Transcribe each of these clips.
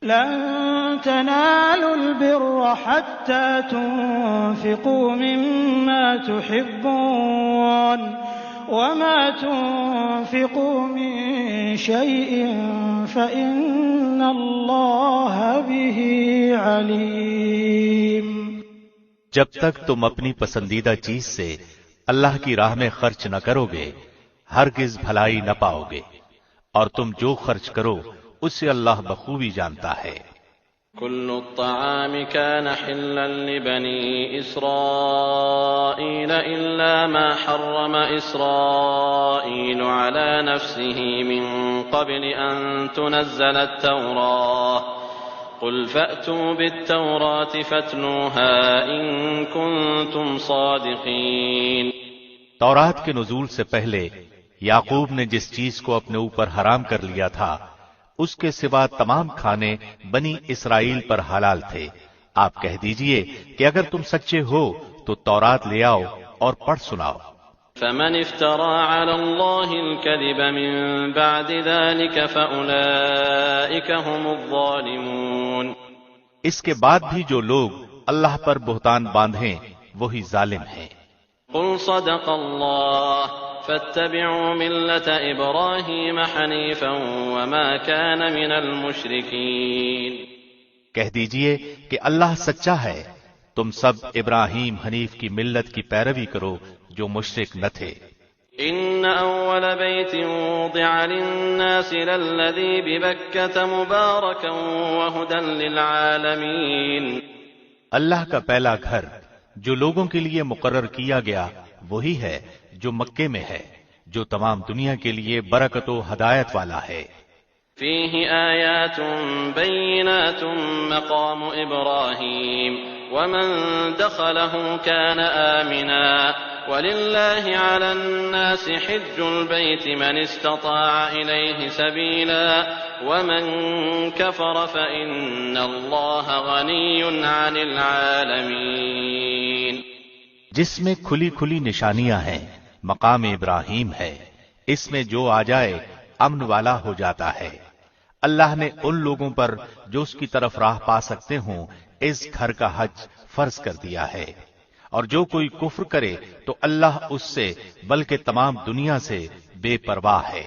لن تنالوا البر حتى تنفقوا مما تحبون وما تنفقوا من شيء فإن الله به عليم۔ جب تک تم اپنی پسندیدہ چیز سے اللہ کی راہ میں خرچ نہ کرو گے ہرگز بھلائی نہ پاؤ گے، اور تم جو خرچ کرو اسے اللہ بخوبی جانتا ہے۔ كل الطعام كان حلا لبني إسرائيل إلا ما حرم إسرائيل على نفسه من قبل أن تنزل التوراة قل فأتوا بالتوراة فاتلوها إن كنتم صادقين۔ تورات کے نزول سے پہلے یعقوب نے جس چیز کو اپنے اوپر حرام کر لیا تھا اس کے سوا تمام کھانے بنی اسرائیل پر حلال تھے۔ آپ کہہ دیجئے کہ اگر تم سچے ہو تو تورات لے آؤ اور پڑھ سناؤ۔ فمن افترى على الله الكذب من بعد ذلك فأولئك هم الظالمون۔ اس کے بعد بھی جو لوگ اللہ پر بہتان باندھیں وہی ظالم ہیں۔ قل صدق الله فاتبعوا ملة إبراهيم حنيفا وما كان من المشركين۔ کہہ دیجئے کہ اللہ سچا ہے، تم سب ابراہیم حنیف کی ملت کی پیروی کرو جو مشرک نہ تھے۔ إن أول بيت وضع للناس للذي ببكة مباركا وهدى للعالمين۔ اللہ کا پہلا گھر جو لوگوں کے لیے مقرر کیا گیا وہی ہے جو مکے میں ہے، جو تمام دنیا کے لیے برکت و ہدایت والا ہے۔ فيه آيات بينات مقام إبراهيم ومن دخله كان آمنا ولله على الناس حج البيت من استطاع إليه سبيلا ومن كفر فإن الله غني عن العالمين۔ جس میں کھلی کھلی نشانیاں ہیں، مقام ابراہیم ہے، اس میں جو آ جائے امن والا ہو جاتا ہے۔ اللہ نے ان لوگوں پر جو اس کی طرف راہ پا سکتے ہوں اس گھر کا حج فرض کر دیا ہے، اور جو کوئی کفر کرے تو اللہ اس سے بلکہ تمام دنیا سے بے پرواہ ہے۔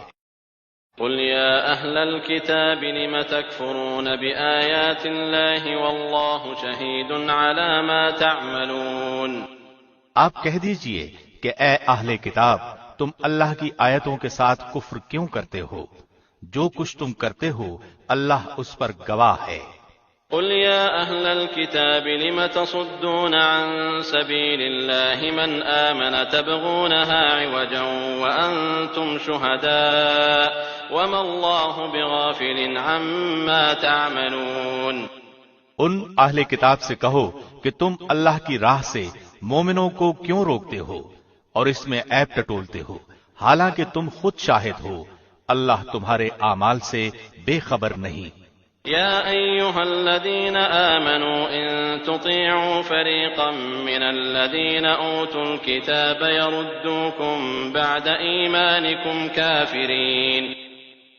قل يا أهل الكتاب لم تكفرون بآيات الله والله شهيد على ما تعملون۔ آپ کہہ دیجئے کہ اے اہل کتاب تم اللہ کی آیتوں کے ساتھ کفر کیوں کرتے ہو؟ جو کچھ تم کرتے ہو اللہ اس پر گواہ ہے۔ قل يا أهل الكتاب لم تصدون عن سبيل الله من آمن تبغونها عوجا وأنتم شهداء وما الله بغافل عما تعملون۔ ان اہل کتاب سے کہو کہ تم اللہ کی راہ سے مومنوں کو کیوں روکتے ہو اور اس میں عیب ٹٹولتے ہو، حالانکہ تم خود شاہد ہو، اللہ تمہارے اعمال سے بے خبر نہیں۔ يا أيها الذين آمنوا إن تطيعوا فريقا من الذين أوتوا الكتاب يردوكم بعد إيمانكم كافرين۔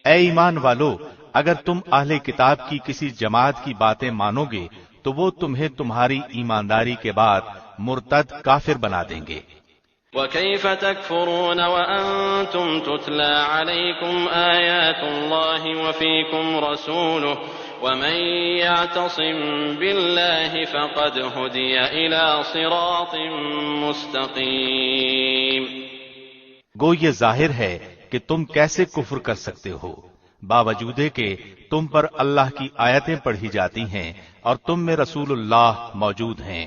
اے ایمان والو، اگر تم اہل کتاب کی کسی جماعت کی باتیں مانو گے تو وہ تمہیں تمہاری ایمانداری کے بعد مرتد کافر بنا دیں گے۔ وكيف تكفرون وأنتم تتلى عليكم آيات الله وفيكم رسوله ومن يعتصم بالله فقد هدي إلى صراط مستقيم۔ گو یہ ظاہر ہے کہ تم کیسے کفر کر سکتے ہو باوجود کہ تم پر اللہ کی آیتیں پڑھی جاتی ہیں اور تم میں رسول اللہ موجود ہیں۔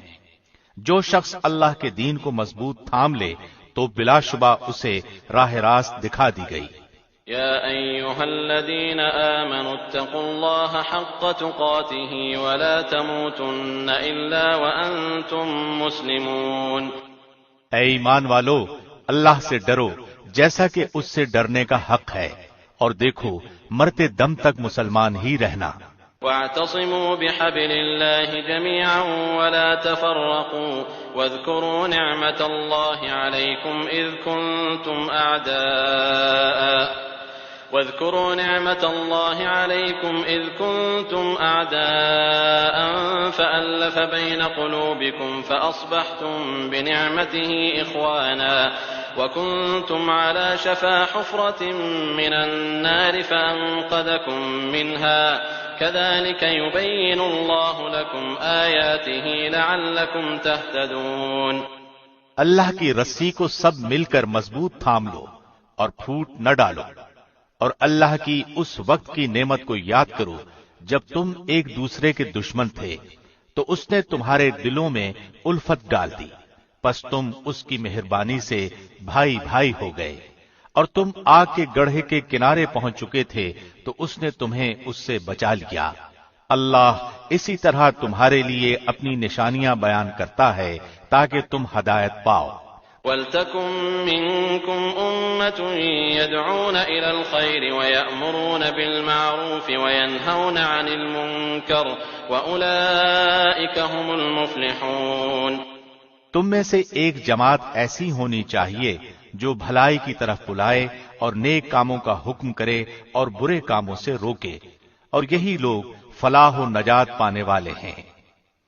جو شخص اللہ کے دین کو مضبوط تھام لے تو بلا شبہ اسے راہ راست دکھا دی گئی۔ يا أيها الذين آمنوا اتقوا الله حق تقاته ولا تموتن إلا وأنتم مسلمون۔ اے ایمان والو، اللہ سے ڈرو جیسا کہ اس سے ڈرنے کا حق ہے، اور دیکھو مرتے دم تک مسلمان ہی رہنا۔ واعتصموا بحبل الله جميعا ولا تفرقوا واذكروا نعمة الله عليكم إذ كنتم واذكروا نعمة الله عليكم إذ كنتم أعداء فألف بين قلوبكم فأصبحتم بنعمته إخوانا وكنتم على شفا حفرة من النار فأنقذكم منها كذلك يبين الله لكم آياته لعلكم تهتدون۔ اللہ کی رسی کو سب مل کر مضبوط تھام لو اور پھوٹ نہ ڈالو، اور اللہ کی اس وقت کی نعمت کو یاد کرو جب تم ایک دوسرے کے دشمن تھے تو اس نے تمہارے دلوں میں الفت ڈال دی، پس تم اس کی مہربانی سے بھائی بھائی ہو گئے، اور تم آگ کے گڑھے کے کنارے پہنچ چکے تھے تو اس نے تمہیں اس سے بچا لیا۔ اللہ اسی طرح تمہارے لیے اپنی نشانیاں بیان کرتا ہے تاکہ تم ہدایت پاؤ۔ وَلْتَكُن مِّنكُمْ أُمَّةٌ يَدْعُونَ إِلَى الْخَيْرِ وَيَأْمُرُونَ بِالْمَعْرُوفِ وَيَنْهَوْنَ عَنِ الْمُنكَرِ وَأُولَئِكَ هُمُ الْمُفْلِحُونَ۔ تم میں سے ایک جماعت ایسی ہونی چاہیے جو بھلائی کی طرف بلائے اور نیک کاموں کا حکم کرے اور برے کاموں سے روکے، اور یہی لوگ فلاح و نجات پانے والے ہیں۔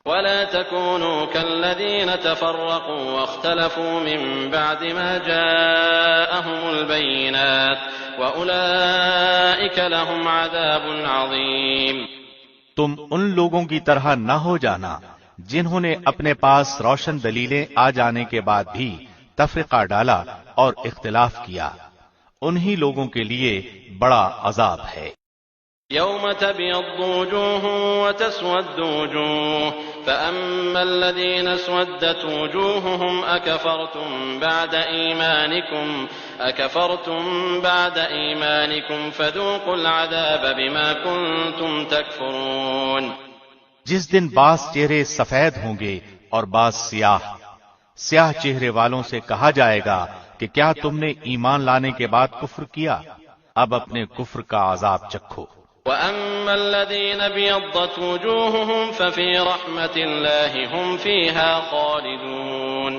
ولا تكونوا كالذين تفرقوا واختلفوا من بعد ما جاءهم البينات وأولئك لهم عذاب عظيم۔ تم ان لوگوں کی طرح نہ ہو جانا جنہوں نے اپنے پاس روشن دلیلیں آ جانے کے بعد بھی تفرقہ ڈالا اور اختلاف کیا، انہی لوگوں کے لیے بڑا عذاب ہے۔ يوم تبيض وجوه وتسود وجوه فأما الذين اسودت وجوههم أكفرتم بعد إيمانكم فذوقوا العذاب بما كنتم تكفرون۔ جس دن بعض چہرے سفید ہوں گے اور بعض سیاہ، سیاہ چہرے والوں سے کہا جائے گا کہ کیا تم نے ایمان لانے کے بعد کفر کیا؟ اب اپنے کفر کا عذاب چکھو۔ وَأَمَّا الَّذِينَ بِيَضَّتْ وُجُوهُهُمْ فَفِي رَحْمَةِ اللَّهِ هُمْ فِيهَا خَالِدُونَ۔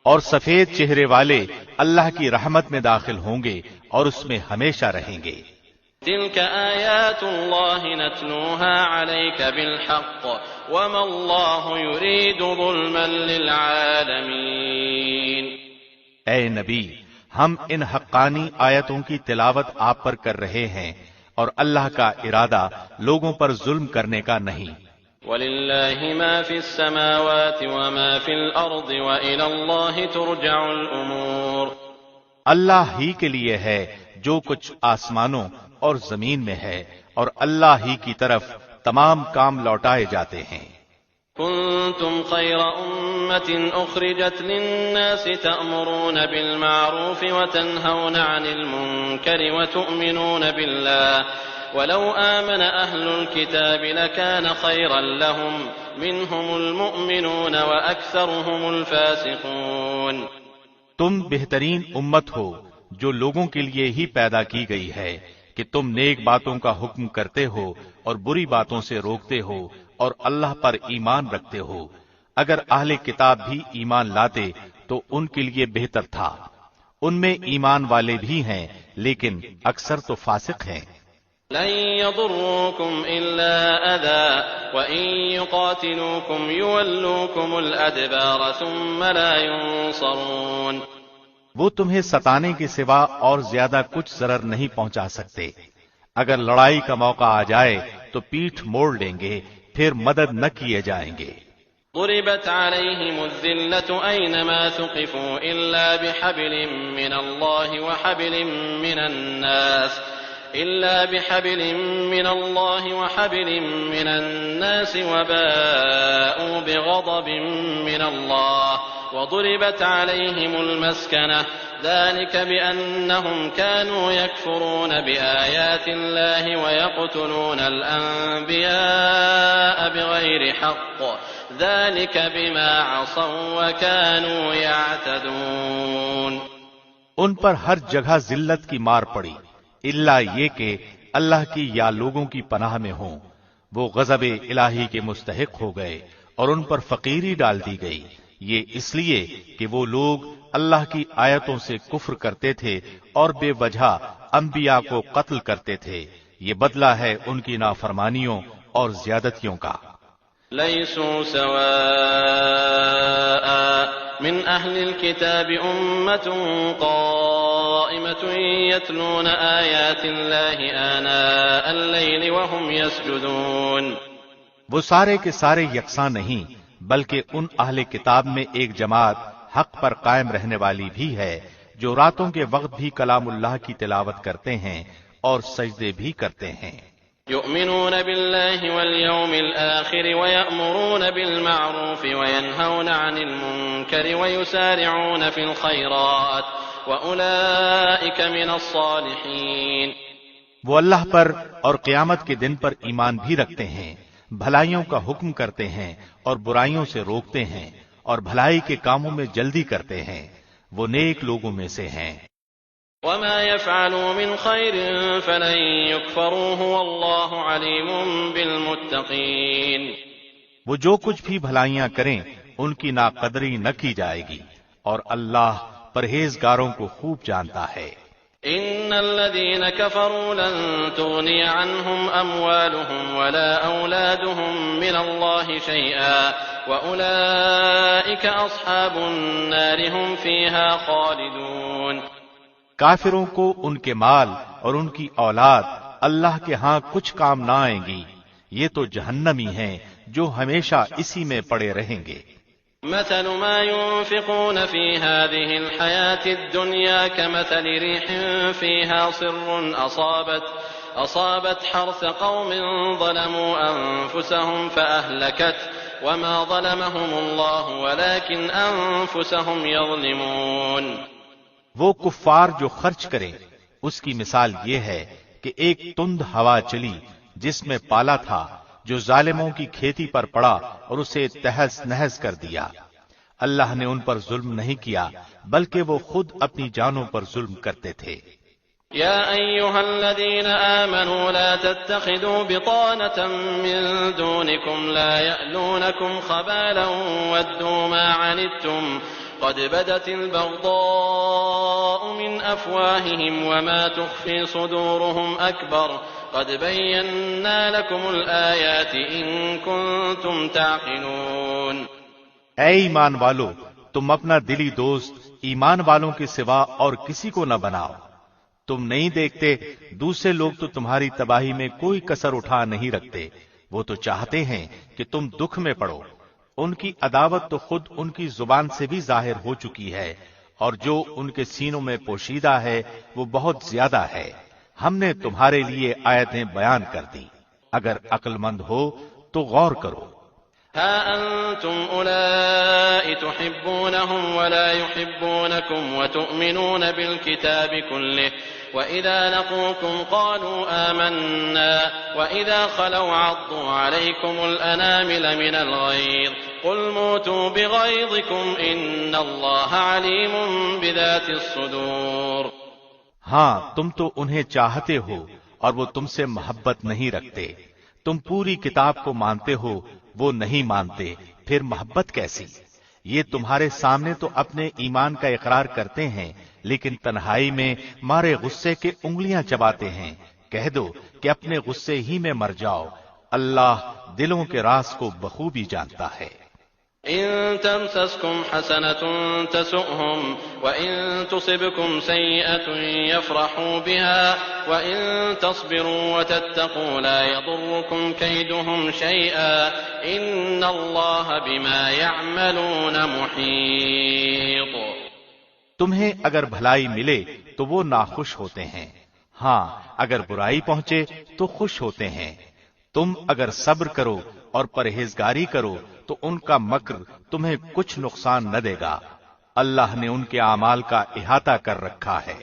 اور سفید چہرے والے اللہ کی رحمت میں داخل ہوں گے اور اس میں ہمیشہ رہیں گے۔ تِلْكَ آيَاتُ اللَّهِ نَتْلُوهَا عَلَيْكَ بِالْحَقِّ وَمَا اللَّهُ يُرِيدُ ظُلْمًا لِلْعَالَمِينَ۔ اے نبی، ہم ان حقانی آیتوں کی تلاوت آپ پر کر رہے ہیں، اور اللہ کا ارادہ لوگوں پر ظلم کرنے کا نہیں۔ وَلِلَّهِ مَا فِي السَّمَاوَاتِ وَمَا فِي الْأَرْضِ وَإِلَى اللَّهِ تُرْجَعُ الْأُمُورُ۔ اللہ ہی کے لیے ہے جو کچھ آسمانوں اور زمین میں ہے، اور اللہ ہی کی طرف تمام کام لوٹائے جاتے ہیں۔ كنتم خير أمة أخرجت للناس تأمرون بالمعروف وتنهون عن المنكر وتؤمنون بالله ولو آمن أهل الكتاب لكان خيرا لهم منهم المؤمنون وأكثرهم الفاسقون۔ تم بہترین امت ہو جو لوگوں کے لیے ہی پیدا کی گئی ہے کہ تم نیک باتوں کا حکم کرتے ہو اور بری باتوں سے روکتے ہو اور اللہ پر ایمان رکھتے ہو۔ اگر اہل کتاب بھی ایمان لاتے تو ان کے لیے بہتر تھا، ان میں ایمان والے بھی ہیں لیکن اکثر تو فاسق ہیں۔ لن يضروكم إلا أذى وإن يقاتلوكم يولوكم الأدبار ثم لا ينصرون۔ وہ تمہیں ستانے کے سوا اور زیادہ کچھ ضرر نہیں پہنچا سکتے، اگر لڑائی کا موقع آ جائے تو پیٹھ موڑ لیں گے، پھر مدد نہ کیے جائیں گے۔ ضربت عليهم الذلة أينما ثقفوا إلا بحبل من الله وحبل من الناس وباءوا بغضب من الله وضربت عليهم المسكنة ذلك بأنهم كانوا يكفرون بآيات الله ويقتلون الأنبياء بغير حق ذلك بما عصوا وكانوا يعتدون۔ ان پر ہر جگہ ذلت کی مار پڑی، الا یہ کہ اللہ کی یا لوگوں کی پناہ میں ہوں، وہ غضب الہی کے مستحق ہو گئے اور ان پر فقیری ڈال دی گئی، یہ اس لیے کہ وہ لوگ اللہ کی آیتوں سے کفر کرتے تھے اور بے وجہ انبیاء کو قتل کرتے تھے، یہ بدلہ ہے ان کی نافرمانیوں اور زیادتیوں کا۔ ليسوا سواء من أهل الكتاب أمة قائمة يتلون آيات الله آناء الليل وهم يسجدون۔ وہ سارے کے سارے یکساں نہیں، بلکہ ان اہل کتاب میں ایک جماعت حق پر قائم رہنے والی بھی ہے، جو راتوں کے وقت بھی کلام اللہ کی تلاوت کرتے ہیں اور سجدے بھی کرتے ہیں۔ يؤمنون بالله واليوم الآخر ويأمرون بالمعروف وينهون عن المنكر ويسارعون في الخيرات وأولئك من الصالحين۔ وہ اللہ پر اور قیامت کے دن پر ایمان بھی رکھتے ہیں، بھلائیوں کا حکم کرتے ہیں اور برائیوں سے روکتے ہیں، اور بھلائی کے کاموں میں جلدی کرتے ہیں، وہ نیک لوگوں میں سے ہیں۔ وما يفعلوا من خير فلن يكفروه والله عليم بالمتقين۔ وہ جو کچھ بھی بھلائیاں کریں ان کی ناقدری نہ کی جائے گی، اور اللہ پرہیزگاروں کو خوب جانتا ہے۔ ان الذين كفروا لن تغني عنهم اموالهم ولا اولادهم من الله شيئا واولئك اصحاب النار هم فيها خالدون۔ کافروں کو ان کے مال اور ان کی اولاد اللہ کے ہاں کچھ کام نہ آئیں گی، یہ تو جہنمی ہیں جو ہمیشہ اسی میں پڑے رہیں گے۔ مثل ما ينفقون في هذه الحياة الدنيا كمثل ريح فيها صر أصابت حرث قوم ظلموا أنفسهم فأهلكت وما ظلمهم الله ولكن أنفسهم يظلمون۔ وہ کفار جو خرچ کریں اس کی مثال یہ ہے کہ ایک تند ہوا چلی جس میں پالا تھا، جو ظالموں کی کھیتی پر پڑا اور اسے تہز نہز کر دیا۔ اللہ نے ان پر ظلم نہیں کیا بلکہ وہ خود اپنی جانوں پر ظلم کرتے تھے۔ يا أيها الذين آمنوا لا تتخذوا بطانة من دونكم لا يألونكم خبالا ودوا ما عنتم قد بدت البغضاء من أفواههم وما تخفي صدورهم أكبر قد بينا لكم الآيات إن كنتم تعقلون۔ اے ایمان والو، تم اپنا دلی دوست ایمان والوں کے سوا اور کسی کو نہ بناؤ۔ تم نہیں دیکھتے دوسرے لوگ تو تمہاری تباہی میں کوئی کسر اٹھا نہیں رکھتے، وہ تو چاہتے ہیں کہ تم دکھ میں پڑو۔ ان کی عداوت تو خود ان کی زبان سے بھی ظاہر ہو چکی ہے، اور جو ان کے سینوں میں پوشیدہ ہے وہ بہت زیادہ ہے۔ ہم نے تمہارے لیے آیتیں بیان کر دی، اگر عقل مند ہو تو غور کرو۔ ها أنتم أولئك تحبونهم ولا يحبونكم وتؤمنون بالكتاب كله وإذا لقوكم قالوا آمنا وإذا خلوا عضوا عليكم الأنامل من الغيظ قل موتوا بغيظكم إن الله عليم بذات الصدور۔ ہاں، تم تو انہیں چاہتے ہو اور وہ تم سے محبت نہیں رکھتے، تم پوری کتاب کو مانتے ہو، وہ نہیں مانتے، پھر محبت کیسی؟ یہ تمہارے سامنے تو اپنے ایمان کا اقرار کرتے ہیں لیکن تنہائی میں مارے غصے کے انگلیاں چباتے ہیں۔ کہہ دو کہ اپنے غصے ہی میں مر جاؤ، اللہ دلوں کے راز کو بخوبی جانتا ہے۔ إن تمسسكم حسنة تسؤهم وإن تصبكم سيئة يفرحوا بها وإن تصبروا وتتقوا لا يضركم كيدهم شيئا إن الله بما يعملون محيط۔ تمہیں اگر بھلائی ملے تو وہ ناخوش ہوتے ہیں، ہاں اگر برائی پہنچے تو خوش ہوتے ہیں۔ تم اگر صبر کرو اور پرہیزگاری کرو تو ان کا مکر تمہیں کچھ نقصان نہ دے گا، اللہ نے ان کے اعمال کا احاطہ کر رکھا ہے۔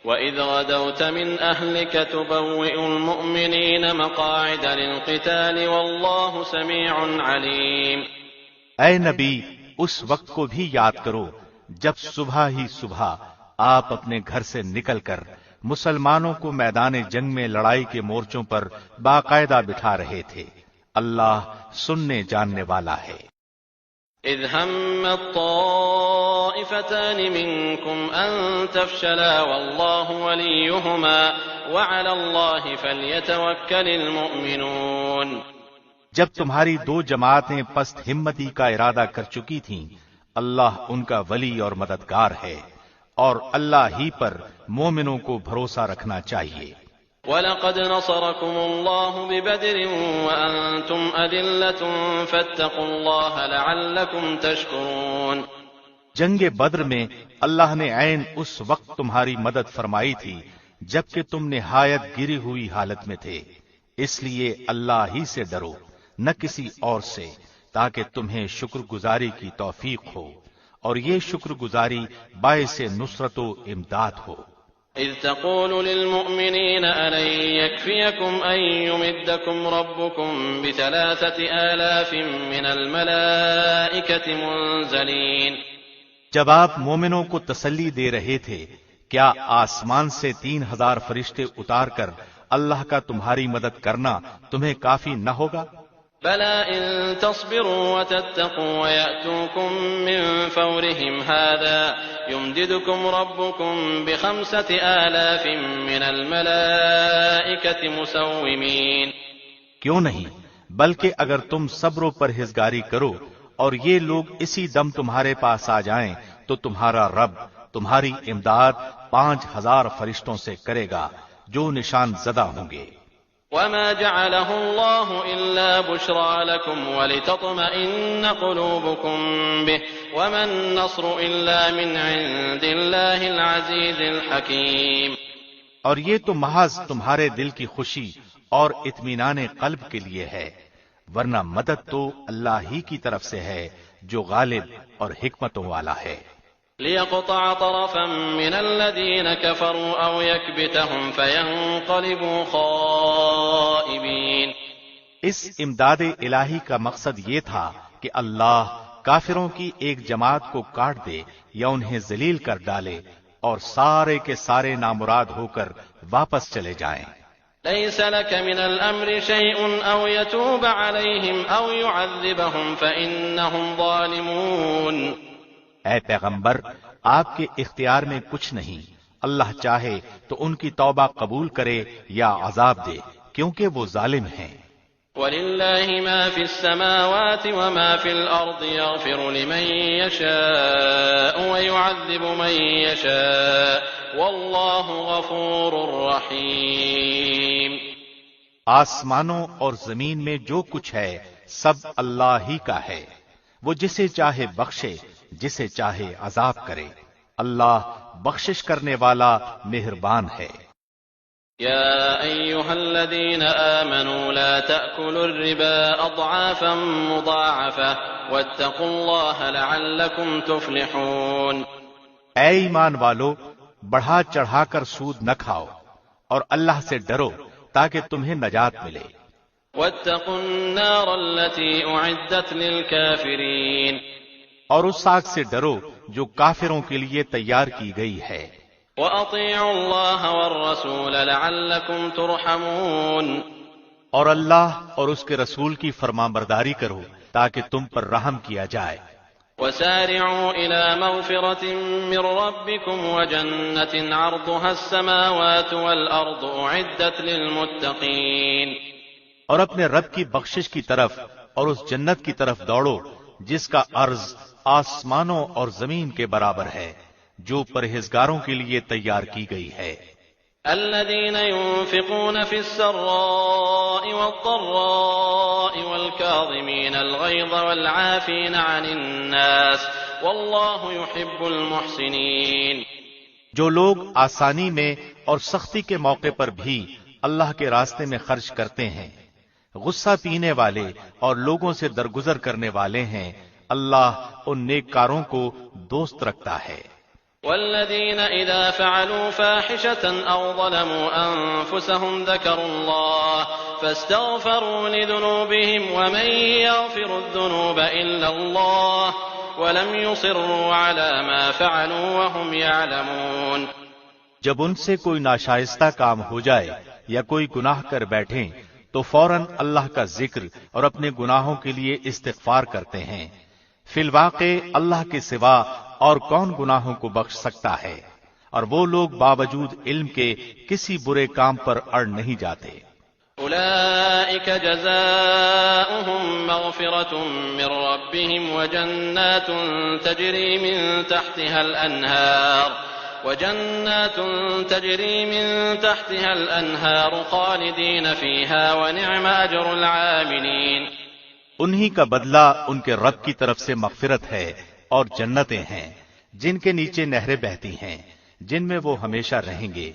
وَإِذْ غَدَوْتَ مِنْ أَهْلِكَ تُبَوِّئُ الْمُؤْمِنِينَ مَقَاعِدَ لِلْقِتَالِ وَاللَّهُ سَمِيعٌ عَلِيمٌ۔ اے نبی، اس وقت کو بھی یاد کرو جب صبح ہی صبح آپ اپنے گھر سے نکل کر مسلمانوں کو میدان جنگ میں لڑائی کے مورچوں پر باقاعدہ بٹھا رہے تھے، اللہ سننے جاننے والا ہے۔ إذ همت طائفتان منكم أن تفشلا والله وليهما وعلى الله فليتوكل المؤمنون. جب تمہاری دو جماعتیں پست ہمتی کا ارادہ کر چکی تھیں، اللہ ان کا ولی اور مددگار ہے، اور اللہ ہی پر مومنوں کو بھروسہ رکھنا چاہیے. وَلَقَدْ نَصَرَكُمُ اللَّهُ بِبَدْرٍ وَأَنْتُمْ أَذِلَّةٌ فَاتَّقُوا اللَّهَ لَعَلَّكُمْ تَشْكُرُونَ. جنگ بدر میں اللہ نے عین اس وقت تمہاری مدد فرمائی تھی جبکہ تم نہایت گری ہوئی حالت میں تھے، اس لیے اللہ ہی سے ڈرو نہ کسی اور سے، تاکہ تمہیں شکر گزاری کی توفیق ہو، اور یہ شکر گزاری باعث نصرت و امداد ہو. إذ تقول للمؤمنين ألن يكفيكم أن يمدكم ربكم ب3,000 من الملائكة منزلين. جب آپ مومنوں کو تسلی دے رہے تھے، کیا آسمان سے 3,000 فرشتے اتار کر اللہ کا تمہاری مدد کرنا تمہیں کافی نہ ہوگا؟ بلى إن تصبروا وتتقوا ويأتوكم من فورهم هذا يمددكم ربكم ب5,000 من الملائكة مسومين. کیوں نہیں، بلکہ اگر تم صبر و پرہیزگاری کرو اور یہ لوگ اسی دم تمہارے پاس آ جائیں تو تمہارا رب تمہاری امداد 5,000 فرشتوں سے کرے گا جو نشان زدہ ہوں گے. وما جعله الله إلا بشرى لكم ولتطمئن قلوبكم به وما النصر إلا من عند الله العزيز الحكيم. اور یہ تو محض تمہارے دل کی خوشی اور اطمینان قلب کے لیے ہے، ورنہ مدد تو اللہ ہی کی طرف سے ہے جو غالب اور حکمتوں والا ہے. ليقطع طرفا من الذين كفروا أو يكبتهم فينقلبوا خائبين. اس امداد الہی کا مقصد یہ تھا کہ اللہ کافروں کی ایک جماعت کو کاٹ دے یا انہیں ذلیل کر ڈالے اور سارے کے سارے نامراد ہو کر واپس چلے جائیں. ليس لك من الأمر شيء أو يتوب عليهم أو يعذبهم فإنهم ظالمون. اے پیغمبر، آپ کے اختیار میں کچھ نہیں، اللہ چاہے تو ان کی توبہ قبول کرے یا عذاب دے، کیونکہ وہ ظالم ہیں. وَلِلَّهِ مَا فِي السَّمَاوَاتِ وَمَا فِي الْأَرْضِ يَغْفِرُ لِمَن يَشَاءُ وَيُعَذِّبُ مَن يَشَاءُ وَاللَّهُ غَفُورٌ رَّحِيمٌ. آسمانوں اور زمین میں جو کچھ ہے سب اللہ ہی کا ہے، وہ جسے چاہے بخشے، جسے چاہے عذاب کرے. اللہ بخشش کرنے والا مہربان ہے. يا أيها الذين آمنوا لا تأكلوا الربا أضعافا مضاعفة واتقوا الله لعلكم تفلحون. اے ایمان والو، بڑھا چڑھا کر سود نہ کھاؤ اور اللہ سے ڈرو تاکہ تمہیں نجات ملے. واتقوا النار التي أعدت للكافرين. اور اس آگ سے ڈرو جو کافروں کے لیے تیار کی گئی ہے. وَأَطِيعُوا اللَّهَ وَالرَّسُولَ لَعَلَّكُمْ تُرْحَمُونَ. اور اللہ اور اس کے رسول کی فرمانبرداری کرو تاکہ تم پر رحم کیا جائے. وَسَارِعُوا إِلَى مَغْفِرَةٍ مِّن رَّبِّكُمْ وَجَنَّةٍ عَرْضُهَا السَّمَاوَاتُ وَالْأَرْضُ أُعِدَّتْ لِلْمُتَّقِينَ. اور اپنے رب کی بخشش کی طرف اور اس جنت کی طرف دوڑو جس کا عرض آسمانوں اور زمین کے برابر ہے، جو پرہیزگاروں کے لیے تیار کی گئی ہے. الذين ينفقون في السراء والضراء والكاظمين الغيظ والعافين عن الناس والله يحب المحسنين. جو لوگ آسانی میں اور سختی کے موقع پر بھی اللہ کے راستے میں خرچ کرتے ہیں، غصہ پینے والے اور لوگوں سے درگزر کرنے والے ہیں، اللہ ان نیک کاروں کو دوست رکھتا ہے. والذين إذا فعلوا فاحشة أو ظلموا أنفسهم ذكروا الله فاستغفروا لذنوبهم ومن يغفر الذنوب إلا الله ولم يصروا على ما فعلوا وهم يعلمون. جب ان سے کوئی ناشائستہ کام ہو جائے یا کوئی گناہ کر بیٹھیں تو فوراً اللہ کا ذکر اور اپنے گناہوں کے لیے استغفار کرتے ہیں، فی الواقع اللہ کے سوا اور کون گناہوں کو بخش سکتا ہے، اور وہ لوگ باوجود علم کے کسی برے کام پر اڑ نہیں جاتے۔ أولئك جزاؤهم مغفرة من ربهم وجنات تجري من تحتها الأنهار خالدين فيها ونعم أجر العاملين۔ انہی کا بدلہ ان کے رب کی طرف سے مغفرت ہے اور جنتیں ہیں جن کے نیچے نہریں بہتی ہیں، جن میں وہ ہمیشہ رہیں گے۔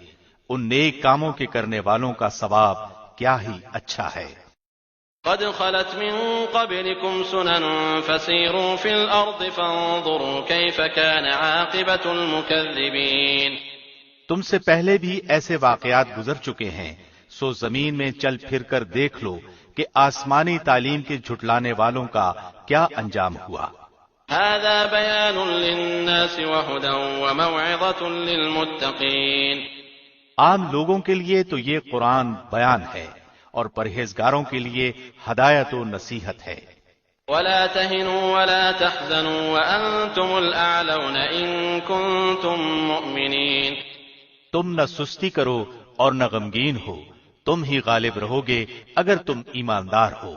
ان نیک کاموں کے کرنے والوں کا ثواب کیا ہی اچھا ہے۔ قد خلت من قبلكم سنن فسيروا في الأرض فانظروا كيف كان عاقبة المكذبين۔ تم سے پہلے بھی ایسے واقعات گزر چکے ہیں، سو زمین میں چل پھر کر دیکھ لو کہ آسمانی تعلیم کے جھٹلانے والوں کا کیا انجام ہوا۔ هذا بيان للناس وهدى وموعظة للمتقين۔ عام لوگوں کے لیے تو یہ قرآن بیان ہے اور پرہیزگاروں کے لیے ہدایت و نصیحت ہے۔ ولا تهنوا ولا تحزنوا وأنتم الأعلون إن كنتم مؤمنين۔ تم نہ سستی کرو اور نہ غمگین ہو، تم ہی غالب رہو گے اگر تم ایماندار ہو۔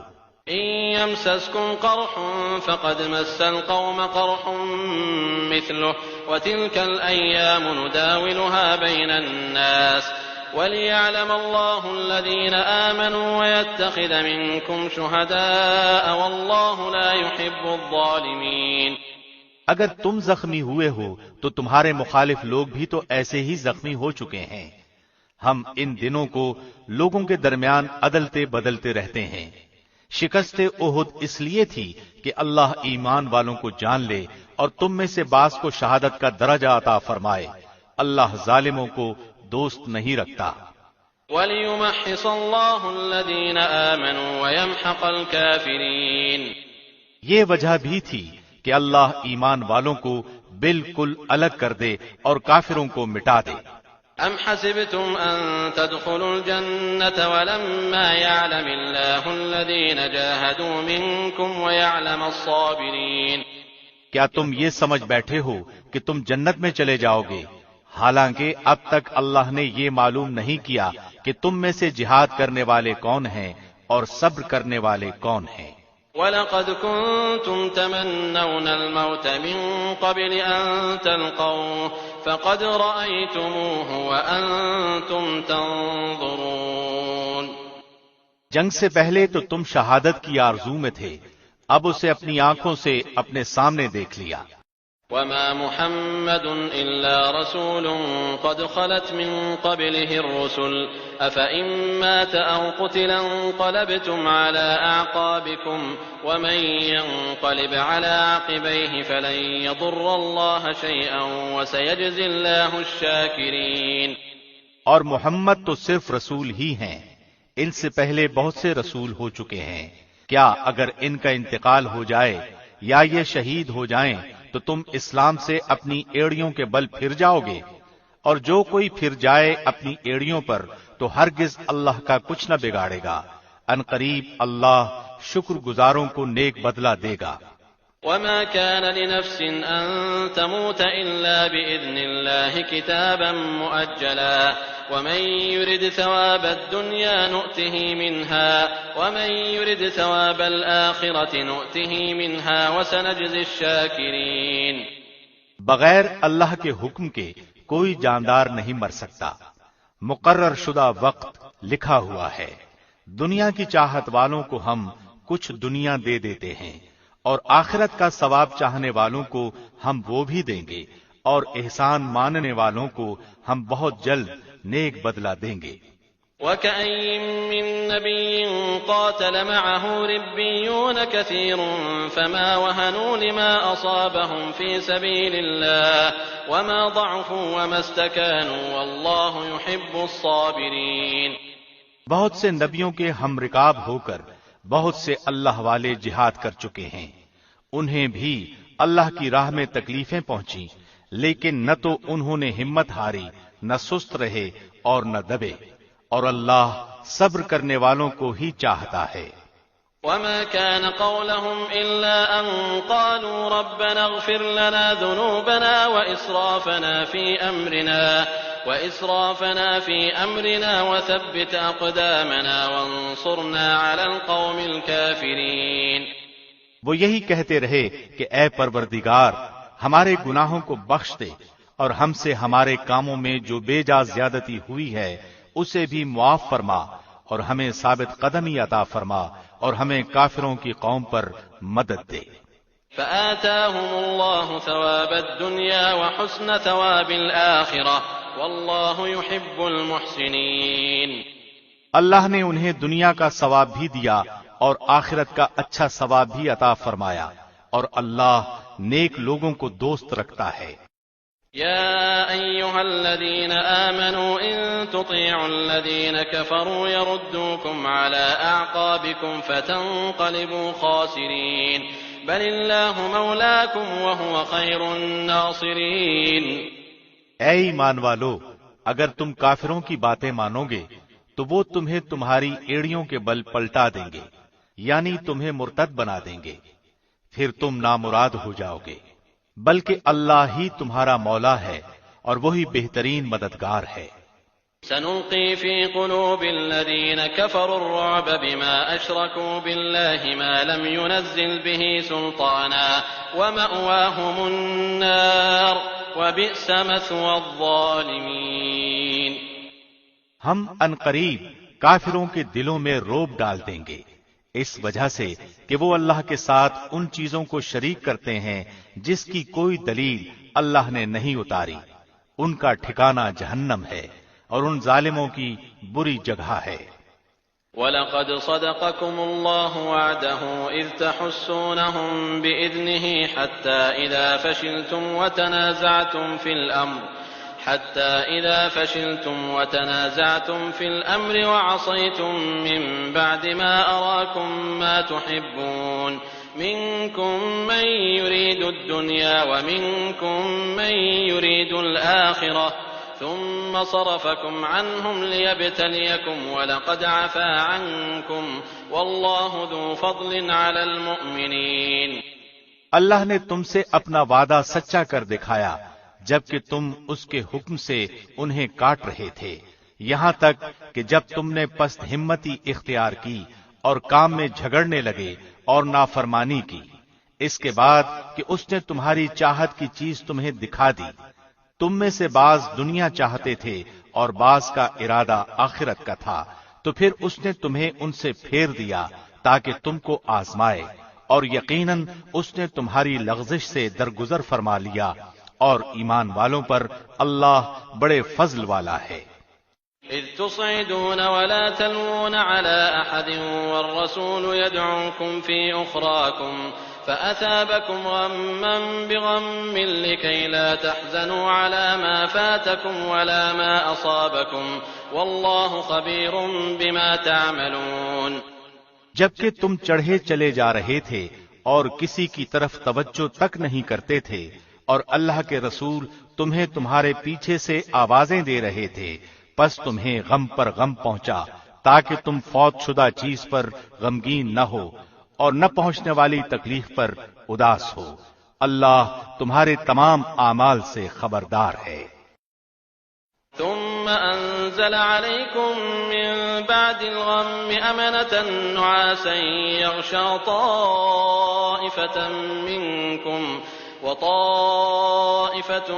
إن يمسسكم قرح فقد مس القوم قرح مثله وتلك الأيام نداولها بين الناس وليعلم الله الذين آمنوا ويتخذ منكم شهداء والله لا يحب الظالمين۔ اگر تم زخمی ہوئے ہو تو تمہارے مخالف لوگ بھی تو ایسے ہی زخمی ہو چکے ہیں۔ ہم ان دنوں کو لوگوں کے درمیان عدلتے بدلتے رہتے ہیں۔ شکست احد اس لیے تھی کہ اللہ ایمان والوں کو جان لے اور تم میں سے بعض کو شہادت کا درجہ عطا فرمائے۔ اللہ ظالموں کو دوست نہیں رکھتا۔ وَلِيُمَحِّصَ اللَّهُ الَّذِينَ آمَنُوا وَيَمْحَقَ الْكَافِرِينَ۔ یہ وجہ بھی تھی کہ اللہ ایمان والوں کو بالکل الگ کر دے اور کافروں کو مٹا دے۔ أَمْ حَسِبْتُمْ أَن تَدْخُلُوا الْجَنَّةَ وَلَمَّا يَعْلَمِ اللَّهُ الَّذِينَ جَاهَدُوا مِنكُمْ وَيَعْلَمَ الصَّابِرِينَ۔ کیا تم یہ سمجھ بیٹھے ہو کہ تم جنت میں چلے جاؤ گے، حالانکہ اب تک اللہ نے یہ معلوم نہیں کیا کہ تم میں سے جہاد کرنے والے کون ہیں اور صبر کرنے والے کون ہیں۔ وَلَقَدْ كُنتُمْ تَمَنَّوْنَ الْمَوْتَ مِن قَبْلِ أَن تَلْقَوْهُ فَقَدْ رَأَيْتُمُوهُ وَأَنتُمْ تَنظُرُونَ۔ جنگ سے پہلے تو تم شہادت کی آرزو میں تھے، اب اسے اپنی آنکھوں سے اپنے سامنے دیکھ لیا۔ وَمَا مُحَمَّدٌ إِلَّا رَسُولٌ قَدْ خَلَتْ مِن قَبْلِهِ الرُّسُلُ أَفَإِن مَّاتَ أَوْ قُتِلَ انقَلَبْتُمْ عَلَىٰ أَعْقَابِكُمْ وَمَن يَنقَلِبْ عَلَىٰ عَقِبَيْهِ فَلَن يَضُرَّ اللَّهَ شَيْئًا وَسَيَجْزِي اللَّهُ الشَّاكِرِينَ۔ اور محمد تو صرف رسول ہی ہیں، ان سے پہلے بہت سے رسول ہو چکے ہیں۔ کیا اگر ان کا انتقال ہو جائے یا یہ شہید ہو جائیں تو تم اسلام سے اپنی ایڑیوں کے بل پھر جاؤ گے؟ اور جو کوئی پھر جائے اپنی ایڑیوں پر تو ہرگز اللہ کا کچھ نہ بگاڑے گا۔ ان قریب اللہ شکر گزاروں کو نیک بدلہ دے گا۔ وما كان لنفس أن تموت إلا بإذن الله كتابا مؤجلا ومن يرد ثواب الدنيا نؤته منها ومن يرد ثواب الآخرة نؤته منها وسنجزي الشاكرين۔ بغیر اللہ کے حکم کے کوئی جاندار نہیں مر سکتا، مقرر شدہ وقت لکھا ہوا ہے۔ دنیا کی چاہت والوں کو ہم کچھ دنیا دے دیتے ہیں اور آخرت کا ثواب چاہنے والوں کو ہم وہ بھی دیں گے، اور احسان ماننے والوں کو ہم بہت جلد نیک بدلہ دیں گے۔ وَكَأَيٍّ مِّن نَّبِيٍّ قَاتَلَ مَعَهُ رِبِّيُّونَ كَثِيرٌ فَمَا وَهَنُوا لِمَا أَصَابَهُمْ فِي سَبِيلِ اللَّهِ وَمَا ضَعُفُوا وَمَا اسْتَكَانُوا وَاللَّهُ يُحِبُّ الصَّابِرِينَ۔ بہت سے نبیوں کے ہم رکاب ہو کر بہت سے اللہ والے جہاد کر چکے ہیں، انہیں بھی اللہ کی راہ میں تکلیفیں پہنچی، لیکن نہ تو انہوں نے ہمت ہاری، نہ سست رہے اور نہ دبے، اور اللہ صبر کرنے والوں کو ہی چاہتا ہے۔ وما كان قولهم إلا أن قالوا ربنا اغفر لنا ذنوبنا وإسرافنا في أمرنا وثبت أقدامنا وانصرنا على القوم الكافرين. وہ یہی کہتے رہے کہ اے پروردگار ہمارے گناہوں کو بخش دے اور ہم سے ہمارے کاموں میں جو بے جا زیادتی ہوئی ہے اسے بھی معاف فرما اور ہمیں ثابت قدمی عطا فرما اور ہمیں کافروں کی قوم پر مدد دے. فآتاهم الله ثواب الدنيا وحسن ثواب الآخرة والله يحب المحسنين. اللہ نے انہیں دنیا کا ثواب بھی دیا اور آخرت کا اچھا ثواب بھی عطا فرمایا اور اللہ نیک لوگوں کو دوست رکھتا ہے. يا أيها الذين آمنوا إن تطيعوا الذين كفروا يردوكم على أعقابكم فتنقلبوا خاسرين بل الله مولاكم وهو خير الناصرين. اے ایمان والو، اگر تم کافروں کی باتیں مانو گے تو وہ تمہیں تمہاری ایڑیوں کے بل پلٹا دیں گے، یعنی تمہیں مرتد بنا دیں گے، پھر تم نامراد ہو جاؤ گے. بلکہ اللہ ہی تمہارا مولا ہے اور وہی بہترین مددگار ہے. سنلقي في قلوب الذين كفروا الرعب بما أشركوا بالله ما لم ينزل به سلطانا ومأواهم النار وبئس مثوى الظالمين. ہم عنقریب کافروں کے دلوں میں روب ڈال دیں گے اس وجہ سے کہ وہ اللہ کے ساتھ ان چیزوں کو شریک کرتے ہیں جس کی کوئی دلیل اللہ نے نہیں اتاری. ان کا ٹھکانہ جہنم ہے اور ان ظالموں کی بری جگہ ہے. وَلَقَدْ صَدَقَكُمُ اللَّهُ وَعْدَهُ إِذْ تَحُسُّونَهُم بِإِذْنِهِ حَتَّى إِذَا فَشِلْتُمْ وَتَنَازَعْتُمْ فِي الْأَمْرِ وَعَصَيْتُم مِّن بَعْدِ مَا أَرَاكُم مَّا تُحِبُّونَ مِنكُم مَّن يُرِيدُ الدُّنْيَا وَمِنكُم مَّن يُرِيدُ الْآخِرَةَ ثُمَّ صَرَفَكُمْ عَنْهُمْ لِيَبْتَلِيَكُمْ وَلَقَدْ عَفَا عَنكُمْ وَاللَّهُ ذُو فَضْلٍ عَلَى الْمُؤْمِنِينَ. اللہ نے تم سے اپنا وعدہ سچا کر دکھایا جبکہ تم اس کے حکم سے انہیں کاٹ رہے تھے، یہاں تک کہ جب تم نے پست ہمتی اختیار کی اور کام میں جھگڑنے لگے اور نافرمانی کی، اس کے بعد کہ اس نے تمہاری چاہت کی چیز تمہیں دکھا دی. تم میں سے بعض دنیا چاہتے تھے اور بعض کا ارادہ آخرت کا تھا، تو پھر اس نے تمہیں ان سے پھیر دیا تاکہ تم کو آزمائے، اور یقیناً اس نے تمہاری لغزش سے درگزر فرما لیا اور ایمان والوں پر اللہ بڑے فضل والا ہے. إذ تصعدون ولا تلوون على أحد والرسول يدعوكم في أخراكم فأثابكم غما بغم لكي لا تحزنوا على ما فاتكم ولا ما أصابكم والله خبير بما تعملون. جبکہ تم چڑھے چلے جا رہے تھے اور کسی کی طرف توجہ تک نہیں کرتے تھے اور اللہ کے رسول تمہیں تمہارے پیچھے سے آوازیں دے رہے تھے، پس تمہیں غم پر غم پہنچا تاکہ تم فوت شدہ چیز پر غمگین نہ ہو اور نہ پہنچنے والی تکلیف پر اداس ہو. اللہ تمہارے تمام اعمال سے خبردار ہے. ثم أنزل عليكم من بعد الغم أمنة نعاسا يغشى طائفة منكم وطائفة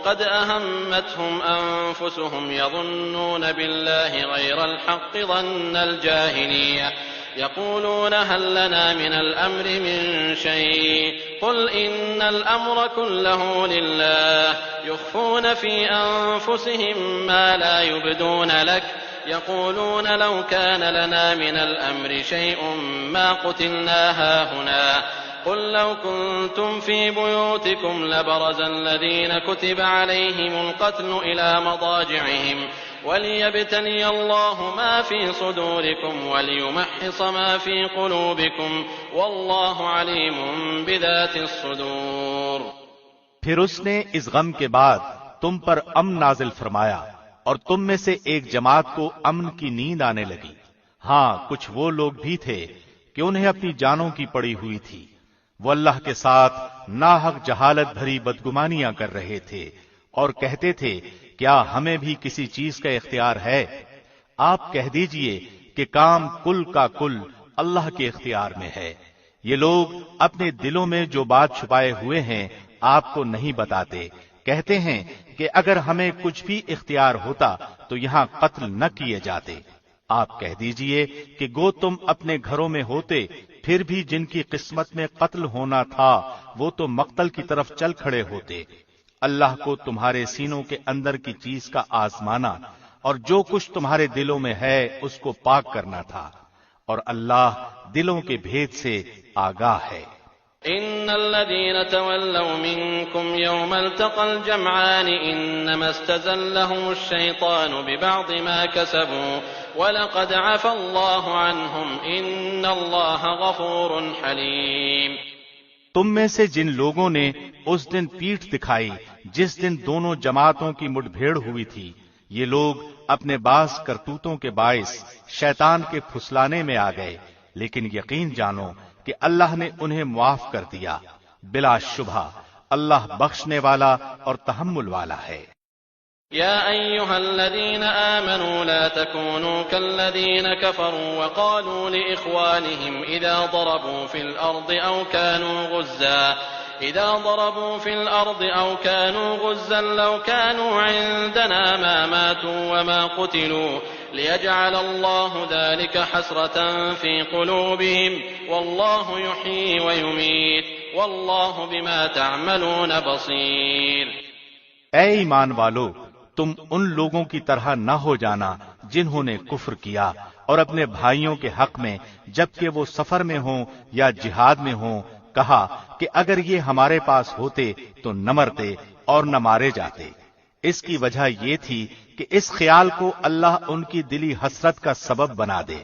قد أهمتهم أنفسهم يظنون بالله غير الحق ظن الجاهلية يقولون هل لنا من الأمر من شيء قل إن الأمر كله لله يخفون في أنفسهم ما لا يبدون لك يقولون لو كان لنا من الأمر شيء ما قتلنا هاهنا قل لو كنتم في بيوتكم لبرز الذين كتب عليهم القتل إلى مضاجعهم وليبتلي الله ما في صدوركم وليمحص ما في قلوبكم والله عليم بذات الصدور. پھر اس نے اس غم کے بعد تم پر امن نازل فرمایا اور تم میں سے ایک جماعت کو امن کی نیند آنے لگی. ہاں کچھ وہ لوگ بھی تھے کہ انہیں اپنی جانوں کی پڑی ہوئی تھی، وہ اللہ کے ساتھ ناحق جہالت بھری بدگمانیاں کر رہے تھے اور کہتے تھے کیا ہمیں بھی کسی چیز کا اختیار ہے؟ آپ کہہ دیجئے کہ کام کل کا کل اللہ کے اختیار میں ہے۔ یہ لوگ اپنے دلوں میں جو بات چھپائے ہوئے ہیں آپ کو نہیں بتاتے، کہتے ہیں کہ اگر ہمیں کچھ بھی اختیار ہوتا تو یہاں قتل نہ کیے جاتے۔ آپ کہہ دیجئے کہ گو تم اپنے گھروں میں ہوتے، پھر بھی جن کی قسمت میں قتل ہونا تھا وہ تو مقتل کی طرف چل کھڑے ہوتے۔ اللہ کو تمہارے سینوں کے اندر کی چیز کا آزمانا اور جو کچھ تمہارے دلوں میں ہے اس کو پاک کرنا تھا، اور اللہ دلوں کے بھید سے آگاہ ہے۔ إن الذين تولوا منكم يوم التقى الجمعان إنما استزلهم الشيطان ببعض ما كسبوا ولقد عفى الله عنهم إن الله غفور حليم۔ تم میں سے جن لوگوں نے اس دن پیٹھ دکھائی جس دن دونوں جماعتوں کی مٹ بھیڑ ہوئی تھی، یہ لوگ اپنے بعض کرتوتوں کے باعث شیطان کے پھسلانے میں آ گئے، لیکن یقین جانو کہ اللہ نے انہیں معاف کر دیا، بلا شبہ اللہ بخشنے والا اور تحمل والا ہے۔ يا أيها الذين آمنوا لا تكونوا كالذين كفروا وقالوا لإخوانهم إذا ضربوا في الأرض أو كانوا غزا لو كانوا عندنا ما ماتوا وما قتلوا ليجعل الله ذلك حسرة في قلوبهم والله يحيي ويميت والله بما تعملون بصير۔ اے ایمان والو، تم ان لوگوں کی طرح نہ ہو جانا جنہوں نے کفر کیا اور اپنے بھائیوں کے حق میں جبکہ وہ سفر میں ہوں یا جہاد میں ہوں کہا کہ اگر یہ ہمارے پاس ہوتے تو نہ مرتے اور نہ مارے جاتے۔ اس کی وجہ یہ تھی کہ اس خیال کو اللہ ان کی دلی حسرت کا سبب بنا دے۔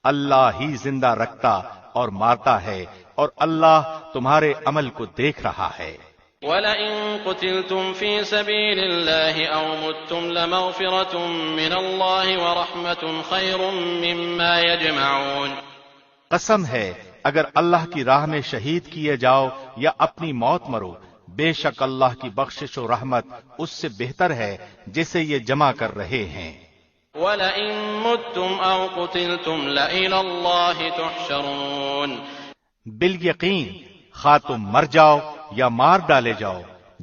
اللہ ہی زندہ رکھتا اور مارتا ہے اور اللہ تمہارے عمل کو دیکھ رہا ہے۔ وَلَئِن قُتِلْتُمْ فِي سَبِيلِ اللَّهِ أَوْ مُتُّمْ لَمَغْفِرَةٌ مِّنَ اللَّهِ وَرَحْمَةٌ خَيْرٌ مِّمَّا يَجْمَعُونَ۔ قسم ہے اگر اللہ کی راہ میں شہید کیے جاؤ یا اپنی موت مرو، بے شک اللہ کی بخشش و رحمت اس سے بہتر ہے جسے یہ جمع کر رہے ہیں۔ وَلَئِن مُتُّمْ أَوْ قُتِلْتُمْ لَإِلَى اللَّهِ تُحْشَرُونَ۔ بالیقین خواہ تم مر جاؤ یا مار ڈالے جاؤ،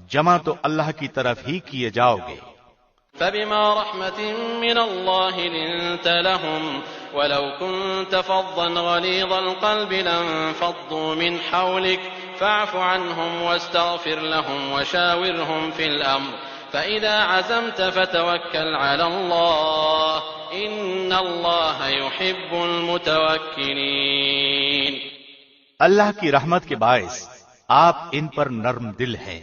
جمع تو اللہ کی طرف ہی کیے جاؤ گے۔ فَبِمَا رَحْمَةٍ مِّنَ اللَّهِ لِنتَ لَهُمْ وَلَوْ كُنتَ فَظًّا غَلِيظَ الْقَلْبِ لَانفَضُّوا مِنْ حَوْلِكَ فَاعْفُ عَنْهُمْ وَاسْتَغْفِرْ لَهُمْ وَشَاوِرْهُمْ فِي الْأَمْرِ فَإِذَا عَزَمْتَ فَتَوَكَّلْ عَلَى اللَّهِ إِنَّ اللَّهَ يُحِبُّ الْمُتَوَكِّلِينَ۔ اللہ کی رحمت کے باعث آپ ان پر نرم دل ہیں،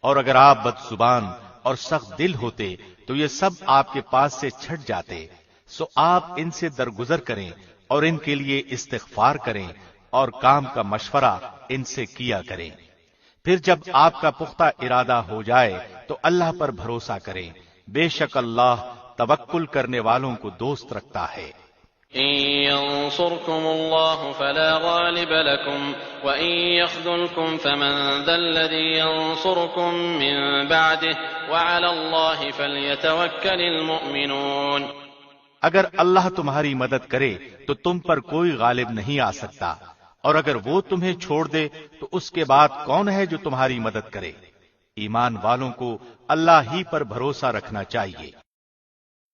اور اگر آپ بد زبان اور سخت دل ہوتے تو یہ سب آپ کے پاس سے چھٹ جاتے، سو آپ ان سے درگزر کریں اور ان کے لیے استغفار کریں اور کام کا مشورہ ان سے کیا کریں۔ پھر جب آپ کا پختہ ارادہ ہو جائے تو اللہ پر بھروسہ کریں، بے شک اللہ توکل کرنے والوں کو دوست رکھتا ہے۔ إن ينصركم الله فلا غالب لكم وإن يخذلكم فمن ذا الذي ينصركم من بعده وعلى الله فليتوكل المؤمنون۔ اگر اللہ تمہاری مدد کرے تو تم پر کوئی غالب نہیں آ سکتا، اور اگر وہ تمہیں چھوڑ دے تو اس کے بعد کون ہے جو تمہاری مدد کرے؟ ایمان والوں کو اللہ ہی پر بھروسہ رکھنا چاہیے۔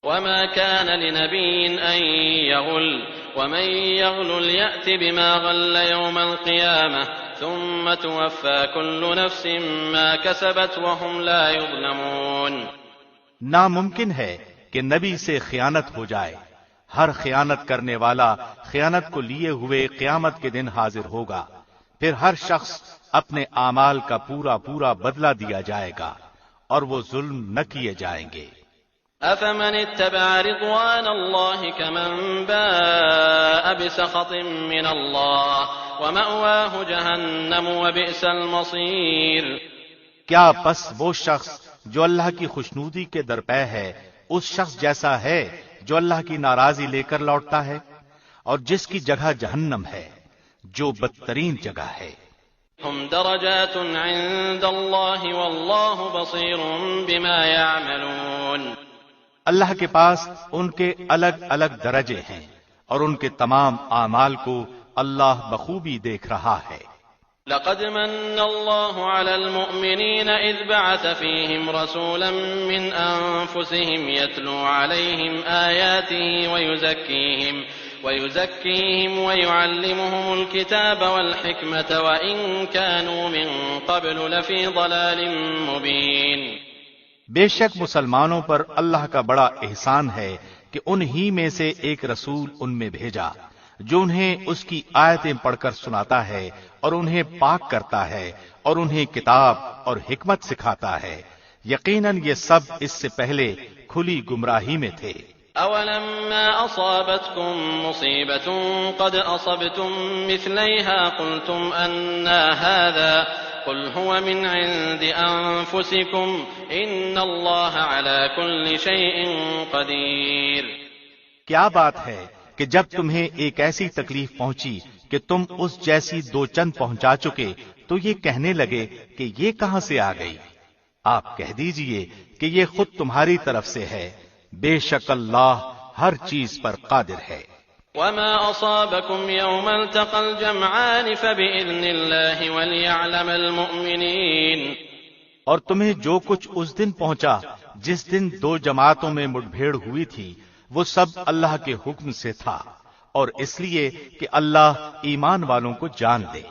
وما كان لنبي أن يغل ومن يغل يأت بما غل يوم القيامة ثم توفى كل نفس ما كسبت وهم لا يظلمون۔ ناممکن ہے کہ نبی سے خیانت ہو جائے، ہر خیانت کرنے والا خیانت کو لیے ہوئے قیامت کے دن حاضر ہوگا، پھر ہر شخص اپنے اعمال کا پورا پورا بدلہ دیا جائے گا اور وہ ظلم نہ کیے جائیں گے۔ أفمن اتبع رضوان الله كمن باء بسخط من الله ومأواه جهنم وبئس المصير۔ کیا پس وہ شخص جو اللہ کی خوشنودی کے درپے ہے اس شخص جیسا ہے جو اللہ کی ناراضی لے کر لوٹتا ہے، اور جس کی جگہ جہنم ہے، جو بدترین جگہ ہے۔ هم درجات عند الله والله بصير بما يعملون۔ اللہ کے پاس ان کے الگ الگ درجے ہیں اور ان کے تمام اعمال کو اللہ بخوبی دیکھ رہا ہے۔ لقد من الله على المؤمنين إذ بعث فيهم رسولا من أنفسهم يتلو عليهم آياته ويزكيهم ويعلمهم الكتاب والحكمة وإن كانوا من قبل لفي ضلال مبين۔ بے شک مسلمانوں پر اللہ کا بڑا احسان ہے کہ انہی میں سے ایک رسول ان میں بھیجا جو انہیں اس کی آیتیں پڑھ کر سناتا ہے اور انہیں پاک کرتا ہے اور انہیں کتاب اور حکمت سکھاتا ہے، یقیناً یہ سب اس سے پہلے کھلی گمراہی میں تھے۔ أولما أصابتكم مصيبة قد أصبتم مثليها قلتم أنى هذا قل هو من عند أنفسكم إن الله على كل شيء قدير۔ کیا بات ہے کہ جب تمہیں ایک ایسی تکلیف پہنچی کہ تم اس جیسی دو چند پہنچا چکے تو یہ کہنے لگے کہ یہ کہاں سے آ گئی؟ آپ کہہ دیجئے کہ یہ خود تمہاری طرف سے ہے، بے شک اللہ ہر چیز پر قادر ہے۔ وما أصابكم يوم التقى الجمعان فبإذن الله وليعلم المؤمنين۔ اور تمہیں جو کچھ اس دن پہنچا جس دن دو جماعتوں میں مٹ بھیڑ ہوئی تھی وہ سب اللہ کے حکم سے تھا اور اس لیے کہ اللہ ایمان والوں کو جان دے۔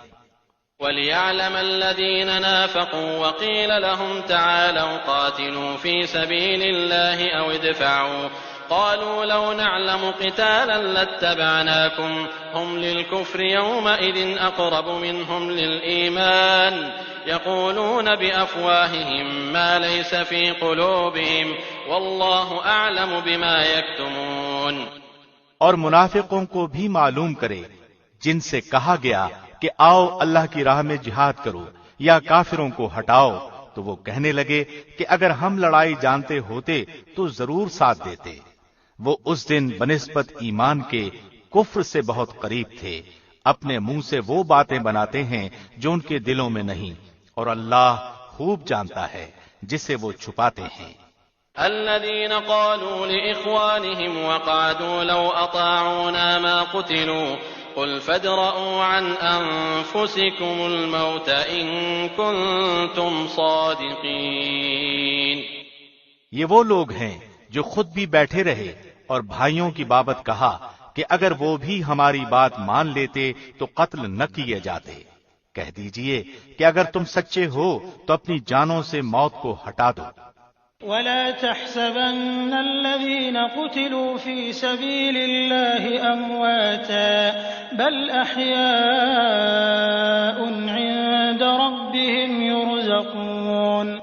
وَلِيَعْلَمَ الَّذِينَ نَافَقُوا وَقِيلَ لَهُمْ تَعَالَوْا قَاتِلُوا فِي سَبِيلِ اللَّهِ أَوْ ادْفَعُوا قَالُوا لَوْ نَعْلَمُ قِتَالًا لَاتَّبَعْنَاكُمْ هُمْ لِلْكُفْرِ يَوْمَئِذٍ أَقْرَبُ مِنْهُمْ لِلْإِيمَانِ يَقُولُونَ بِأَفْوَاهِهِمْ مَا لَيْسَ فِي قُلُوبِهِمْ وَاللَّهُ أَعْلَمُ بِمَا يَكْتُمُونَ۔ اور منافقوں کو بھی معلوم کرے جن سے کہا گیا کہ آؤ اللہ کی راہ میں جہاد کرو یا کافروں کو ہٹاؤ، تو وہ کہنے لگے کہ اگر ہم لڑائی جانتے ہوتے تو ضرور ساتھ دیتے۔ وہ اس دن بنسبت ایمان کے کفر سے بہت قریب تھے، اپنے منہ سے وہ باتیں بناتے ہیں جو ان کے دلوں میں نہیں، اور اللہ خوب جانتا ہے جسے وہ چھپاتے ہیں۔ الذين قالوا لإخوانهم وقعدوا لو أطاعونا ما قتلوا قل فادرءوا عن أنفسكم الموت إن كنتم صادقين۔ یہ وہ لوگ ہیں جو خود بھی بیٹھے رہے اور بھائیوں کی بابت کہا کہ اگر وہ بھی ہماری بات مان لیتے تو قتل نہ کیے جاتے۔ کہہ دیجئے کہ اگر تم سچے ہو تو اپنی جانوں سے موت کو ہٹا دو۔ ولا تحسبن الذين قتلوا في سبيل الله أمواتا بل أحياء عند ربهم يرزقون۔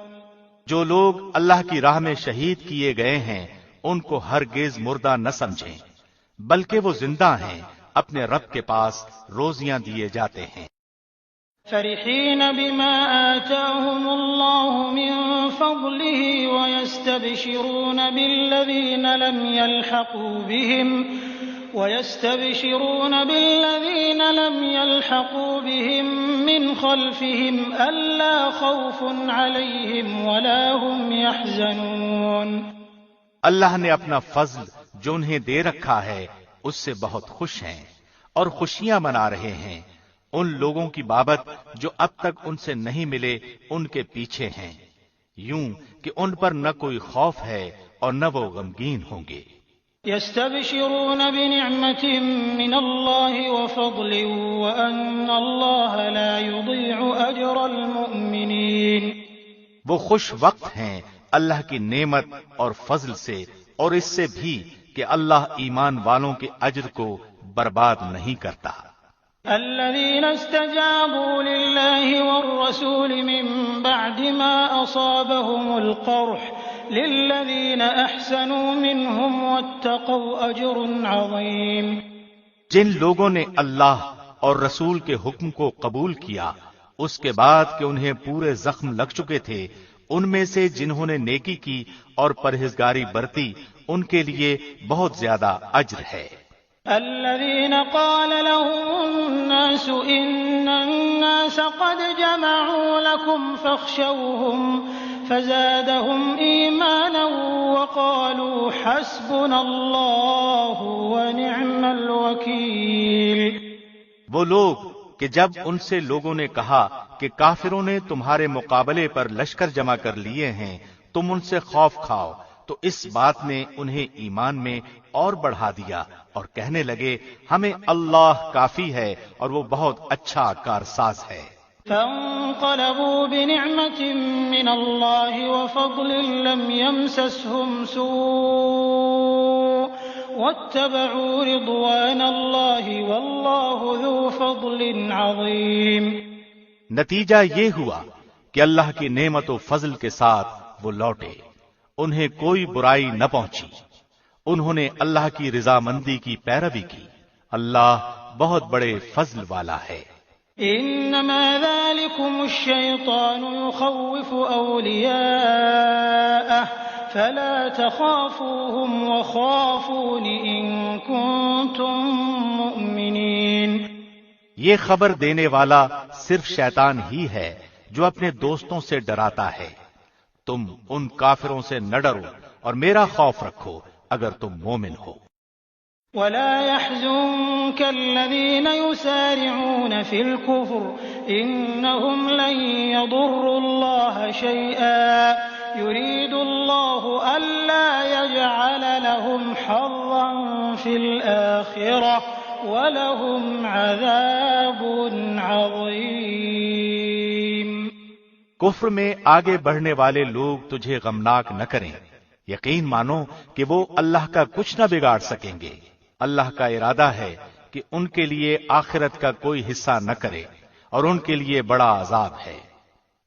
جو لوگ اللہ کی راہ میں شہید کیے گئے ہیں ان کو ہرگز مردہ نہ سمجھیں، بلکہ وہ زندہ ہیں، اپنے رب کے پاس روزیاں دیے جاتے ہیں۔ فرحين بما آتاهم الله من فضله ويستبشرون بالذين لم يلحقوا بهم من خلفهم ألا خوف عليهم ولا هم يحزنون۔ اللہ نے اپنا فضل جو انہیں دے رکھا ہے اس سے بہت خوش ہیں اور خوشیاں منا رہے ہیں۔ ان لوگوں کی بابت جو اب تک ان سے نہیں ملے ان کے پیچھے ہیں، یوں کہ ان پر نہ کوئی خوف ہے اور نہ وہ غمگین ہوں گے۔ يستبشرون بنعمة من الله وفضل وأن الله لا يضيع أجر المؤمنين۔ وہ خوش وقت ہیں اللہ کی نعمت اور فضل سے اور اس سے بھی کہ اللہ ایمان والوں کے اجر کو برباد نہیں کرتا۔ الذين استجابوا لله والرسول من بعد ما أصابهم القرح للذين أحسنوا منهم واتقوا أجر عظيم۔ جن لوگوں نے اللہ اور رسول کے حکم کو قبول کیا اس کے بعد کہ انہیں پورے زخم لگ چکے تھے، ان میں سے جنہوں نے نیکی کی اور پرہیزگاری برتی ان کے لیے بہت زیادہ اجر ہے۔ الذين قال لهم الناس إن الناس قد جمعوا لكم فاخشوهم فزادهم إيمانا وقالوا حسبنا الله ونعم الوكيل۔ وہ لوگ کہ جب ان سے لوگوں نے کہا کہ کافروں نے تمہارے مقابلے پر لشکر جمع کر لیے ہیں، تم ان سے خوف کھاؤ، تو اس بات نے انہیں ایمان میں اور بڑھا دیا اور کہنے لگے ہمیں اللہ کافی ہے اور وہ بہت اچھا کارساز ہے۔ فانقلبوا بنعمة من الله وفضل لم يمسسهم سوء واتبعوا رضوان الله والله ذو فضل عظيم۔ نتیجہ یہ ہوا کہ اللہ کی نعمت و فضل کے ساتھ وہ لوٹے، انہیں کوئی برائی نہ پہنچی، انہوں نے اللہ کی رضامندی کی پیروی کی، اللہ بہت بڑے فضل والا ہے۔ انما ذلكم الشيطان يخوف اولیاءه فلا تخافوهم وخافون ان كنتم مؤمنین۔ یہ خبر دینے والا صرف شیطان ہی ہے جو اپنے دوستوں سے ڈراتا ہے، تم ان کافروں سے نہ ڈرو اور میرا خوف رکھو اگر تم مومن ہو۔ ولا يحزنك الذين يسارعون في الكفر إنهم لن يضروا الله شيئا يريد الله ألا يجعل لهم حظا في الآخرة وَلَهُمْ عَذَابٌ عَظِيمٌ۔ کفر میں آگے بڑھنے والے لوگ تجھے غمناک نہ کریں، یقین مانو کہ وہ اللہ کا کچھ نہ بگاڑ سکیں گے، اللہ کا ارادہ ہے کہ ان کے لیے آخرت کا کوئی حصہ نہ کرے اور ان کے لیے بڑا عذاب ہے۔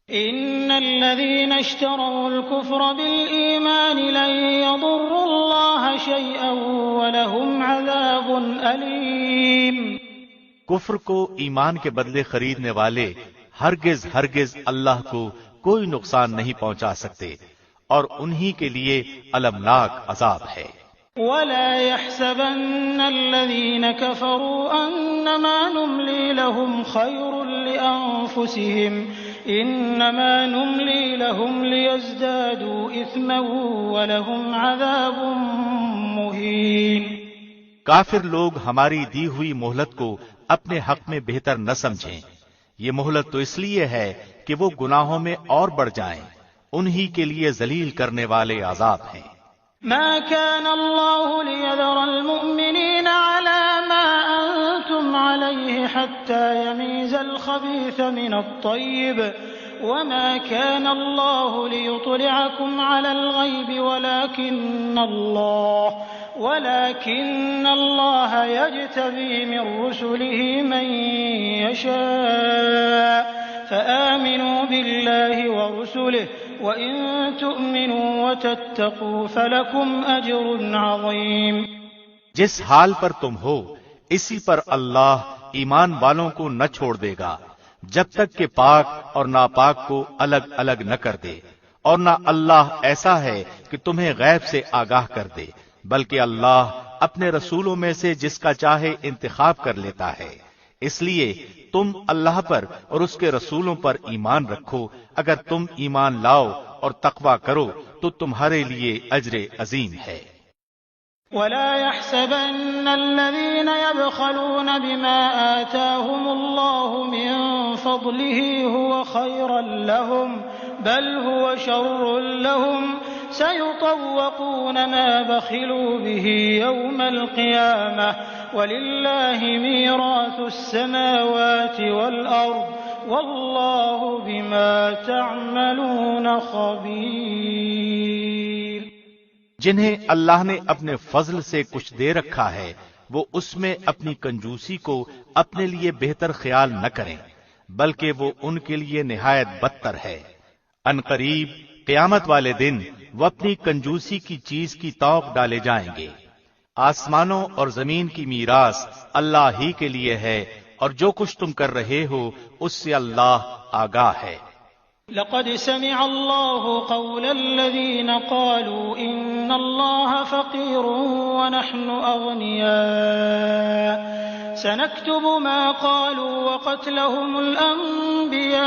ان الذين اشتروا الكفر بالإيمان لن يضروا الله شيئا ولهم عذاب أليم۔ کفر کو ایمان کے بدلے خریدنے والے ہرگز اللہ کو کوئی نقصان نہیں پہنچا سکتے اور انہی کے لیے المناک عذاب ہے۔ ولا يحسبن الذين كفروا انما نملي لهم خير لانفسهم انما نملي لهم ليزدادوا اثما ولهم عذاب مهين۔ کافر لوگ ہماری دی ہوئی مہلت کو اپنے حق میں بہتر نہ سمجھیں، یہ مہلت تو اس لیے ہے کہ وہ گناہوں میں اور بڑھ جائیں، انہی کے لیے ذلیل کرنے والے عذاب ہیں۔ ما كان الله ليذر المؤمنين على ما أنتم عليه حتى يميز الخبيث من الطيب وما كان الله ليطلعكم على الغيب ولكن الله يجتبي من رسله من يشاء فآمنوا بالله ورسله وَإِن تُؤْمِنُوا وَتَتَّقُوا فَلَكُمْ أَجْرٌ عَظِيمٌ۔ جس حال پر تم ہو اسی پر اللہ ایمان والوں کو نہ چھوڑ دے گا جب تک کہ پاک اور ناپاک کو الگ الگ نہ کر دے، اور نہ اللہ ایسا ہے کہ تمہیں غیب سے آگاہ کر دے، بلکہ اللہ اپنے رسولوں میں سے جس کا چاہے انتخاب کر لیتا ہے۔ اس لیے تم اللہ پر اور اس کے رسولوں پر ایمان رکھو، اگر تم ایمان لاؤ اور تقوی کرو تو تمہارے لیے اجر عظیم ہے۔ ولا يحسبن الذين يبخلون بما آتاهم الله من فضله هو خيرا لهم بل هو شر لهم سيطوقون ما بخلوا به يوم القيامة ولله ميراث السماوات والأرض والله بما تعملون خبير۔ جنہیں اللہ نے اپنے فضل سے کچھ دے رکھا ہے وہ اس میں اپنی کنجوسی کو اپنے لیے بہتر خیال نہ کریں، بلکہ وہ ان کے لیے نہایت بدتر ہے۔ ان قریب قیامت والے دن وہ اپنی کنجوسی کی چیز کی توق ڈالے جائیں گے۔ آسمانوں اور زمین کی میراث اللہ ہی کے لیے ہے اور جو کچھ تم کر رہے ہو اس سے اللہ آگاہ ہے۔ لقد سمع الله قول الذين قالوا إن الله فقير ونحن أغنياء سنكتب ما قالوا وقتلهم الأنبياء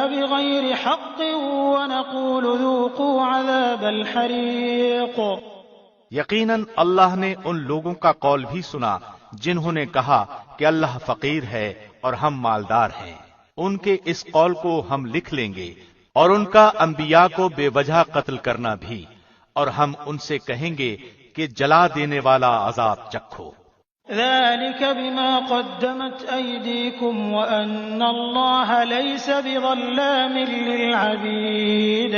بغير حق ونقول ذوقوا عذاب الحريق. یقیناً اللہ نے ان لوگوں کا قول بھی سنا جنہوں نے کہا کہ اللہ فقیر ہے اور ہم مالدار ہیں. ان کے اس قول کو ہم لکھ لیں گے اور ان کا انبیاء کو بے وجہ قتل کرنا بھی، اور ہم ان سے کہیں گے کہ جلا دینے والا عذاب چکھو. ذلك بما قدمت أيديكم وأن الله ليس بظلام للعبيد.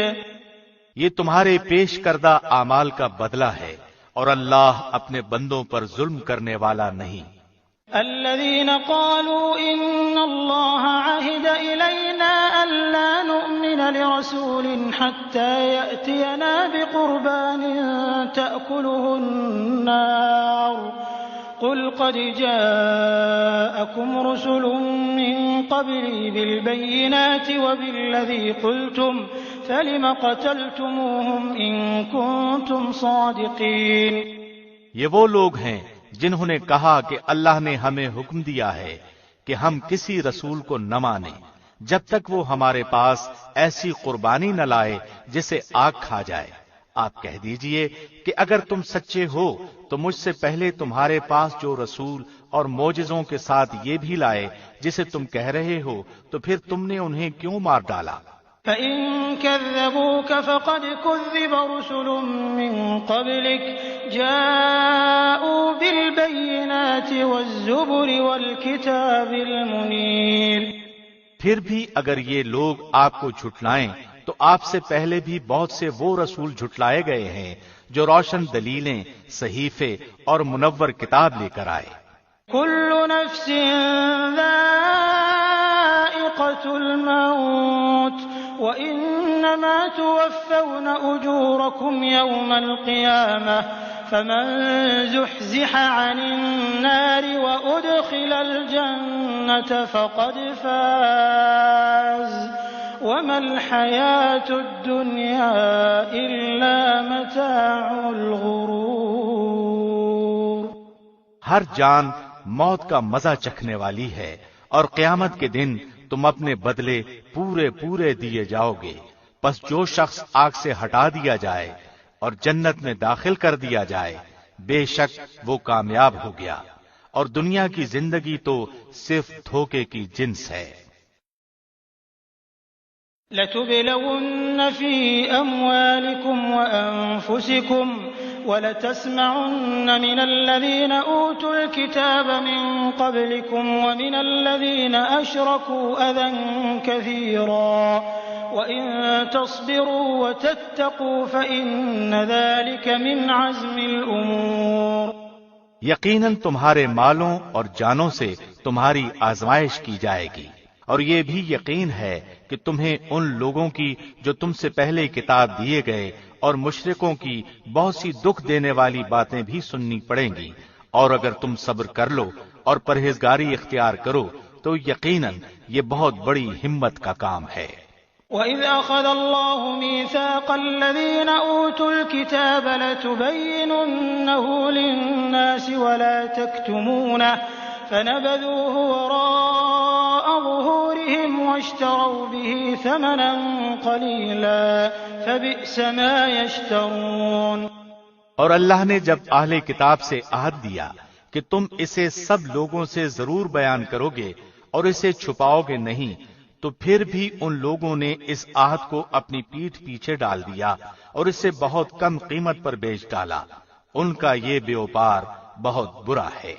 یہ تمہارے پیش کردہ اعمال کا بدلہ ہے اور اللہ اپنے بندوں پر ظلم کرنے والا نہیں. الذين قالوا إن الله عهد إلينا ألا نؤمن لرسول حتى يأتينا بقربان تأكله النار قل قد جاءكم رسل من قبلي بالبينات وبالذي قلتم فلم قتلتموهم إن كنتم صادقين. یہ وہ لوگ ہیں جنہوں نے کہا کہ اللہ نے ہمیں حکم دیا ہے کہ ہم کسی رسول کو نہ مانیں جب تک وہ ہمارے پاس ایسی قربانی نہ لائے جسے آگ کھا جائے. آپ کہہ دیجئے کہ اگر تم سچے ہو تو مجھ سے پہلے تمہارے پاس جو رسول اور معجزوں کے ساتھ یہ بھی لائے جسے تم کہہ رہے ہو تو پھر تم نے انہیں کیوں مار ڈالا؟ فَإِن كَذَّبُوكَ فَقَدْ كُذِّبَ رُسُلٌ مِّن قَبْلِكَ جَاءُوا بِالْبَيِّنَاتِ وَالزُّبُرِ وَالْكِتَابِ الْمُنِيرِ. پھر بھی اگر یہ لوگ آپ کو جھٹلائیں تو آپ سے پہلے بھی بہت سے وہ رسول جھٹلائے گئے ہیں جو روشن دلیلیں، صحیفے اور منور کتاب لے کر آئے. كُلُّ نَفْسٍ ذَائِقَةُ الْمَوْتِ وَإِنَّمَا تُوَفَّوْنَ أُجُورَكُمْ يَوْمَ الْقِيَامَةِ فَمَنْ زُحْزِحَ عَنِ النَّارِ وَأُدْخِلَ الْجَنَّةَ فَقَدْ فَازَ وَمَا الْحَيَاةُ الدُّنْيَا إِلَّا مَتَاعُ الْغُرُورِ. ہر جان موت کا مزہ چکھنے والی ہے اور قیامت کے دن تم اپنے بدلے پورے پورے دیے جاؤ گے. پس جو شخص آگ سے ہٹا دیا جائے اور جنت میں داخل کر دیا جائے بے شک وہ کامیاب ہو گیا، اور دنیا کی زندگی تو صرف دھوکے کی جنس ہے. لَتُبْلَوُنَّ فِي أَمْوَالِكُمْ وَأَنفُسِكُمْ وَلَتَسْمَعُنَّ مِنَ الَّذِينَ أُوتُوا الْكِتَابَ مِن قَبْلِكُمْ وَمِنَ الَّذِينَ أَشْرَكُوا أَذًى كَثِيرًا وَإِن تَصْبِرُوا وَتَتَّقُوا فَإِنَّ ذَلِكَ مِنْ عَزْمِ الْأُمُورِ. یقیناً تمہارے مالوں اور جانوں سے تمہاری آزمائش کی جائے گی، اور یہ بھی یقین ہے کہ تمہیں ان لوگوں کی جو تم سے پہلے کتاب دیے گئے اور مشرکوں کی بہت سی دکھ دینے والی باتیں بھی سننی پڑیں گی، اور اگر تم صبر کر لو اور پرہیزگاری اختیار کرو تو یقیناً یہ بہت بڑی ہمت کا کام ہے. وَإِذْ أَخَذَ اللَّهُ مِيثَاقَ الَّذِينَ أُوتُوا الْكِتَابَ لَتُبَيِّنُنَّهُ لِلنَّاسِ وَلَا تَكْتُمُونَهُ فَنَبَذُوهُ وَرَاءَ ظُهُورِهِمْ وَاشْتَرَوْا بِهِ ثَمَنًا قَلِيلًا فَبِئْسَ مَا يَشْتَرُونَ. اور اللہ نے جب اہل کتاب سے عہد دیا کہ تم اسے سب لوگوں سے ضرور بیان کرو گے اور اسے چھپاؤ گے نہیں، تو پھر بھی ان لوگوں نے اس عہد کو اپنی پیٹھ پیچھے ڈال دیا اور اسے بہت کم قیمت پر بیچ ڈالا. ان کا یہ بیوپار بہت برا ہے.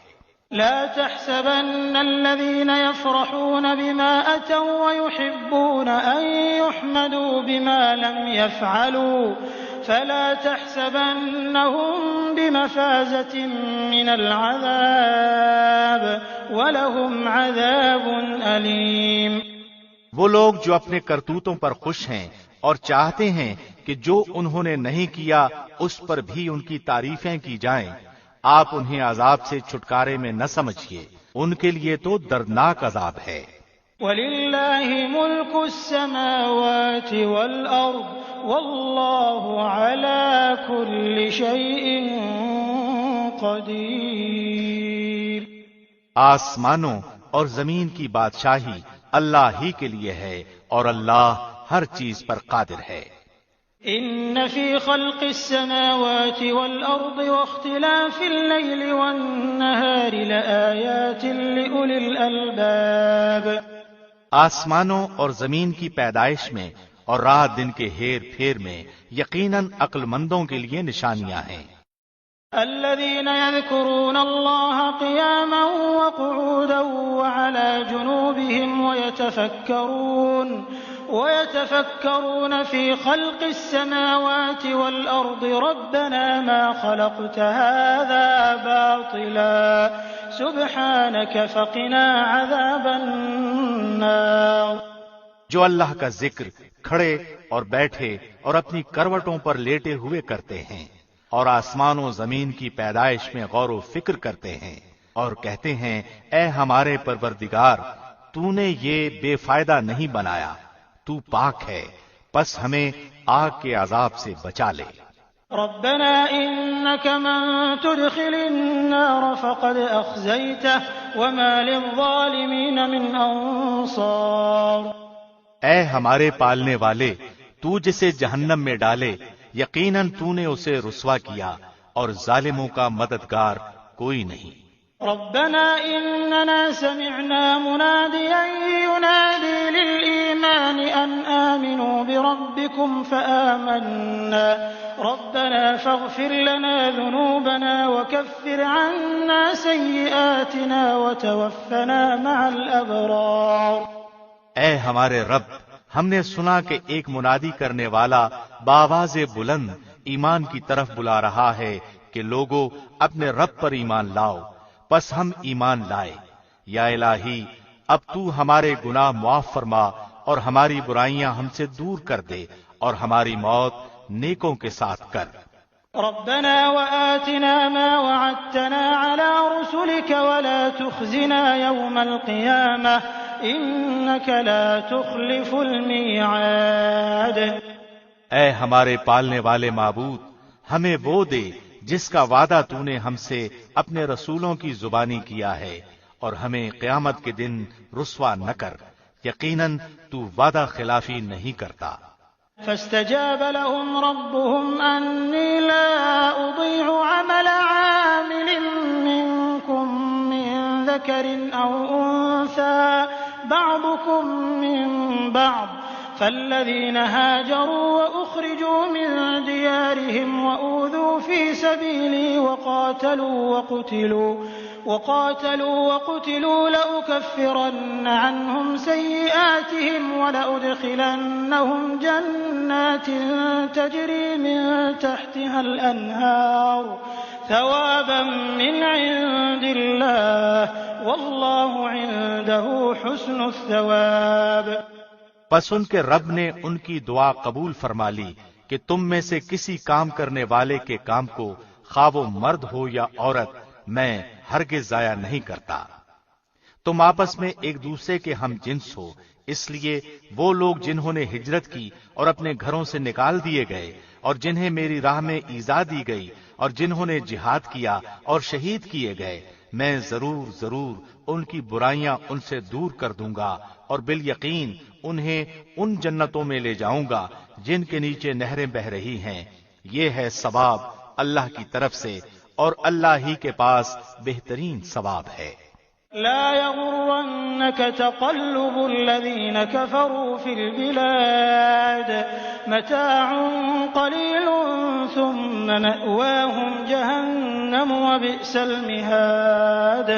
لا تحسبن الذين يفرحون بما أتوا ويحبون أن يحمدوا بما لم يفعلوا فلا تحسبنهم بمفازة من العذاب ولهم عذاب أليم. وہ لوگ جو اپنے کرتوتوں پر خوش ہیں اور چاہتے ہیں کہ جو انہوں نے نہیں کیا اس پر بھی ان کی تعریفیں کی جائیں، آپ انہیں عذاب سے چھٹکارے میں نہ سمجھیے، ان کے لیے تو دردناک عذاب ہے. وَلِلَّهِ مُلْكُ السَّمَاوَاتِ وَالْأَرْضِ وَاللَّهُ عَلَى كُلِّ شَيْءٍ قَدِيرٌ۔ آسمانوں اور زمین کی بادشاہی اللہ ہی کے لیے ہے اور اللہ ہر چیز پر قادر ہے۔ إِنَّ فِي خَلْقِ السَّمَاوَاتِ وَالْأَرْضِ وَاخْتِلَافِ اللَّيْلِ وَالنَّهَارِ لَآيَاتٍ لِأُولِي الْأَلْبَابِ۔ آسمانوں اور زمین کی پیدائش میں اور رات دن کے ہیر پھیر میں یقیناً عقل مندوں کے لیے نشانیاں ہیں۔ الذين يذكرون الله قياما وقعودا وعلى جنوبهم ويتفكرون في خلق السماوات والأرض ربنا ما خلقت هذا باطلا سبحانك فقنا عذاب النار۔ جو اللہ کا ذکر کھڑے اور بیٹھے اور اپنی کروٹوں پر لیٹے ہوئے کرتے ہیں اور آسمان و زمین کی پیدائش میں غور و فکر کرتے ہیں اور کہتے ہیں اے ہمارے پروردگار تو نے یہ بے فائدہ نہیں بنایا، تو پاک ہے، پس ہمیں آگ کے عذاب سے بچا لے۔ ربنا انك من تدخل النار فقد اخزيته وما للظالمين من انصار۔ اے ہمارے پالنے والے، تو جسے جہنم میں ڈالے یقیناً تو نے اسے رسوا کیا اور ظالموں کا مددگار کوئی نہیں۔ ربنا اننا سمعنا مناديا ينادي للإيمان ان آمنوا بربكم فآمنا ربنا فاغفر لنا ذنوبنا وكفر عنا سيئاتنا وتوفنا مع الأبرار۔ اے ہمارے رب، ہم نے سنا کہ ایک منادی کرنے والا بآواز بلند ایمان کی طرف بلا رہا ہے کہ لوگو اپنے رب پر ایمان لاؤ، پس ہم ایمان لائے۔ یا الہی اب تو ہمارے گناہ معاف فرما اور ہماری برائیاں ہم سے دور کر دے اور ہماری موت نیکوں کے ساتھ کر۔ ربنا وآتنا ما وعدتنا على رسلك ولا تخزنا يوم القيامة إنك لا تخلف الميعاد۔ اے ہمارے پالنے والے معبود، ہمیں وہ دے جس کا وعدہ تو نے ہم سے اپنے رسولوں کی زبانی کیا ہے، اور ہمیں قیامت کے دن رسوا نہ کر، یقیناً تو وعدہ خلافی نہیں کرتا۔ فاستجاب لهم ربهم أني لا أضيع عمل عامل منكم من ذكر أو أنثى بعضكم من بعض فالذين هاجروا وأخرجوا من ديارهم وأوذوا في سبيلي وقاتلوا وقتلوا لأكفرن عنهم سيئاتهم ولأدخلنهم جنات تجري من تحتها الأنهار ثوابا من عند الله والله عنده حسن الثواب۔ پس ان کے رب نے ان کی دعا قبول فرما لی کہ تم میں سے کسی کام کرنے والے کے کام کو خواہ وہ مرد ہو یا عورت میں ہرگز ضائع نہیں کرتا۔ تم آپس میں ایک دوسرے کے ہم جنس ہو، اس لیے وہ لوگ جنہوں نے ہجرت کی اور اپنے گھروں سے نکال دیے گئے اور جنہیں میری راہ میں ایذا دی گئی اور جنہوں نے جہاد کیا اور شہید کیے گئے، میں ضرور ان کی برائیاں ان سے دور کر دوں گا اور بالیقین انہیں ان جنتوں میں لے جاؤں گا جن کے نیچے نہریں بہ رہی ہیں۔ یہ ہے ثواب اللہ کی طرف سے اور اللہ ہی کے پاس بہترین ثواب ہے۔ لا يغرنك تقلب الذين كفروا في البلاد متاع قليل ثم مأواهم جهنم وبئس المهاد۔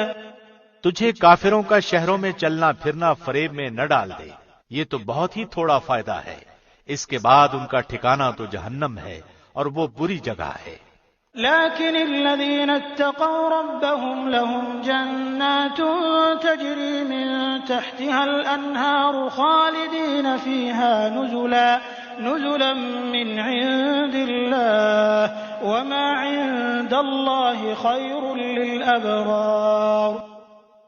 تجھے کافروں کا شہروں میں چلنا پھرنا فریب میں نہ ڈال دے، یہ تو بہت ہی تھوڑا فائدہ ہے، اس کے بعد ان کا ٹھکانہ تو جہنم ہے اور وہ بری جگہ ہے۔ لكن الذين اتقوا ربهم لهم جنات تجري من تحتها الأنهار خالدين فيها نزلا من عند الله وما عند الله خير للأبرار۔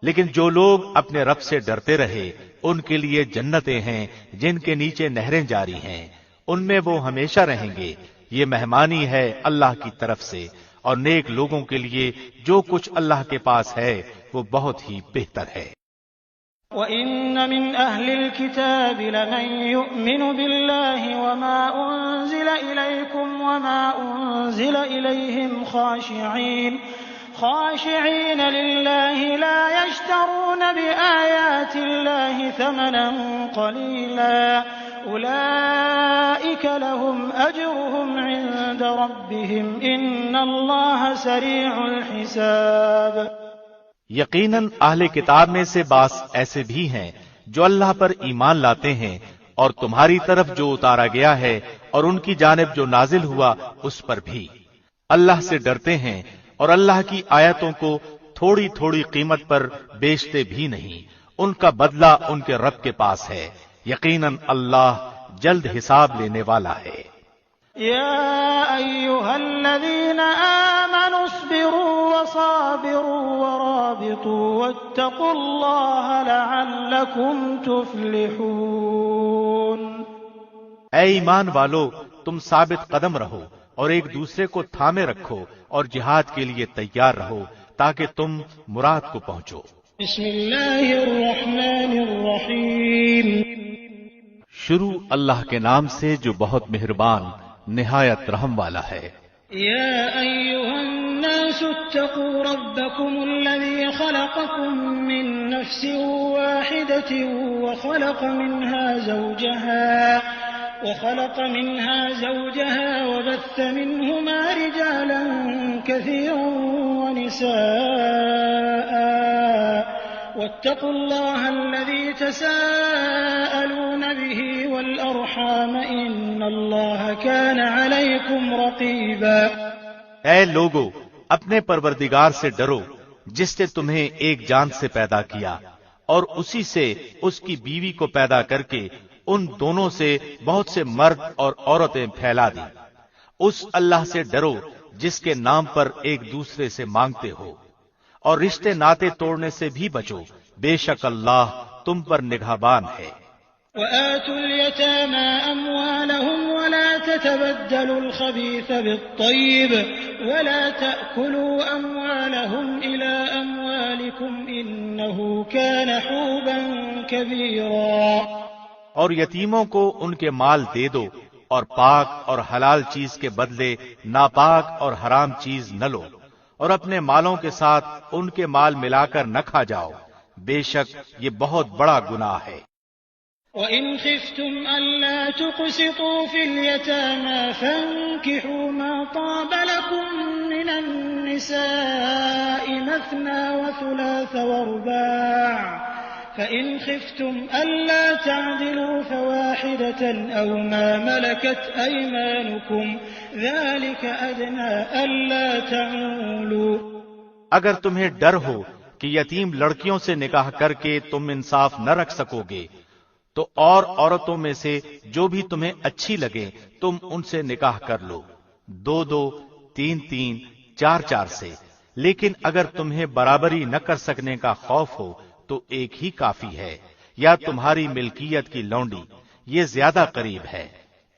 لیکن جو لوگ اپنے رب سے ڈرتے رہے ان کے لیے جنتیں ہیں جن کے نیچے نہریں جاری ہیں، ان میں وہ ہمیشہ رہیں گے، یہ مہمانی ہے اللہ کی طرف سے، اور نیک لوگوں کے لیے جو کچھ اللہ کے پاس ہے وہ بہت ہی بہتر ہے۔ وَإِنَّ مِنْ أَهْلِ الْكِتَابِ لَمَن يُؤْمِنُ بِاللَّهِ وَمَا أُنزِلَ إِلَيْكُمْ وَمَا أُنزِلَ إِلَيْهِمْ خاشعين لله لا يشترون بآيات الله ثمنا قليلا أولئك لهم أجرهم عند ربهم إن الله سريع الحساب۔ یقیناً اہل کتاب میں سے بعض ایسے بھی ہیں جو اللہ پر ایمان لاتے ہیں اور تمہاری طرف جو اتارا گیا ہے اور ان کی جانب جو نازل ہوا اس پر بھی اللہ سے ڈرتے ہیں، اور اللہ کی آیتوں کو تھوڑی تھوڑی قیمت پر بیچتے بھی نہیں، ان کا بدلہ ان کے رب کے پاس ہے، یقیناً اللہ جلد حساب لینے والا ہے۔ يا أيها الذين آمنوا اصبروا وصابروا ورابطوا واتقوا الله لعلكم تفلحون۔ اے ایمان والو، تم ثابت قدم رہو اور ایک دوسرے کو تھامے رکھو اور جہاد کے لیے تیار رہو تاکہ تم مراد کو پہنچو۔ بسم اللہ الرحمن الرحیم۔ شروع اللہ کے نام سے جو بہت مہربان نہایت رحم والا ہے۔ یا ایھا الناس اتقوا ربکم الذی خلقکم من نفس واحدة وخلق منها زوجها وبث منهما رجالا كثيرا ونساء واتقوا الله الذي تساءلون به والأرحام إن الله كان عليكم رقيبا۔ اے لوگو، اپنے پروردگار سے ڈرو جس نے تمہیں ایک جان سے پیدا کیا اور اسی سے اس کی بیوی کو پیدا کر کے ان دونوں سے بہت سے مرد اور عورتیں پھیلا دی۔ اس اللہ سے ڈرو جس کے نام پر ایک دوسرے سے مانگتے ہو، اور رشتے ناتے توڑنے سے بھی بچو، بے شک اللہ تم پر نگہبان ہے۔ وآتوا اليتامى أموالهم ولا تتبدلوا الخبيث بالطيب ولا تأكلوا أموالهم إلى أموالكم إنه كان حوبا كبيرا۔ اور یتیموں کو ان کے مال دے دو، اور پاک اور حلال چیز کے بدلے ناپاک اور حرام چیز نہ لو، اور اپنے مالوں کے ساتھ ان کے مال ملا کر نہ کھا جاؤ، بے شک یہ بہت بڑا گناہ ہے۔ وَإِنْ خِفْتُمْ أَلَّا تُقْسِطُوا فِي الْيَتَامَى فَانكِحُوا مَا طَابَ لَكُم مِّنَ النِّسَاءِ مَثْنَىٰ وَثُلَاثَ وَرُبَاعَ فَإِنْ خِفْتُمْ أَلَّا تَعْدِلُوا فَوَاحِدَةً أَوْ مَا مَلَكَتْ أَيْمَانُكُمْ ذَلِكَ أَدْنَىٰ أَلَّا تَعُولُوا۔ اگر تمہیں ڈر ہو کہ یتیم لڑکیوں سے نکاح کر کے تم انصاف نہ رکھ سکو گے تو اور عورتوں میں سے جو بھی تمہیں اچھی لگے تم ان سے نکاح کر لو، 2-2، 3-3، 4-4 سے، لیکن اگر تمہیں برابری نہ کر سکنے کا خوف ہو تو ایک ہی کافی ہے، یا تمہاری ملکیت کی لونڈی، یہ زیادہ قریب ہے۔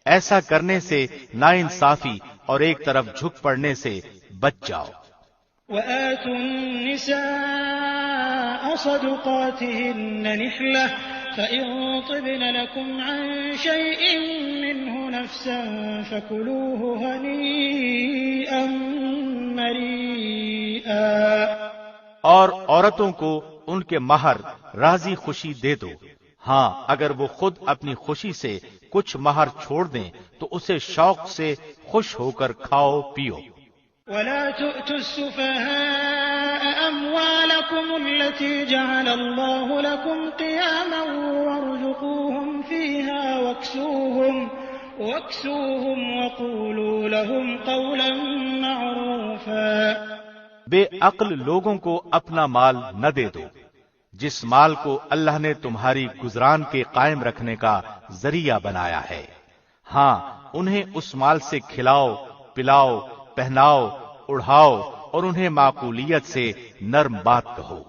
ایسا کرنے سے ناانصافی اور ایک طرف جھک پڑنے سے بچ جاؤ۔ وَآتُوا النِّسَاءَ صَدُقَاتِهِنَّ نِحْلَةً فَإِن طِبْنَ لَكُمْ عَن شَيْءٍ مِّنْهُ نَفْسًا فَكُلُوهُ هَنِيئًا مَّرِيئًا۔ اور عورتوں کو ان کے مہر راضی خوشی دے دو، ہاں اگر وہ خود اپنی خوشی سے کچھ مہر چھوڑ دیں تو اسے شوق سے خوش ہو کر کھاؤ پیو۔ وَلَا تُؤْتُوا السُّفَهَاءَ أَمْوَالَكُمُ الَّتِي جَعَلَ اللَّهُ لَكُمْ قِيَامًا وَارْزُقُوهُمْ فِيهَا وَاكْسُوهُمْ وَقُولُوا لَهُمْ قَوْلًا مَّعْرُوفًا۔ بے عقل لوگوں کو اپنا مال نہ دے دو، جس مال کو اللہ نے تمہاری گزران کے قائم رکھنے کا ذریعہ بنایا ہے، ہاں انہیں اس مال سے کھلاؤ، پلاؤ، پہناؤ، اڑھاؤ اور انہیں معقولیت سے نرم بات کہو۔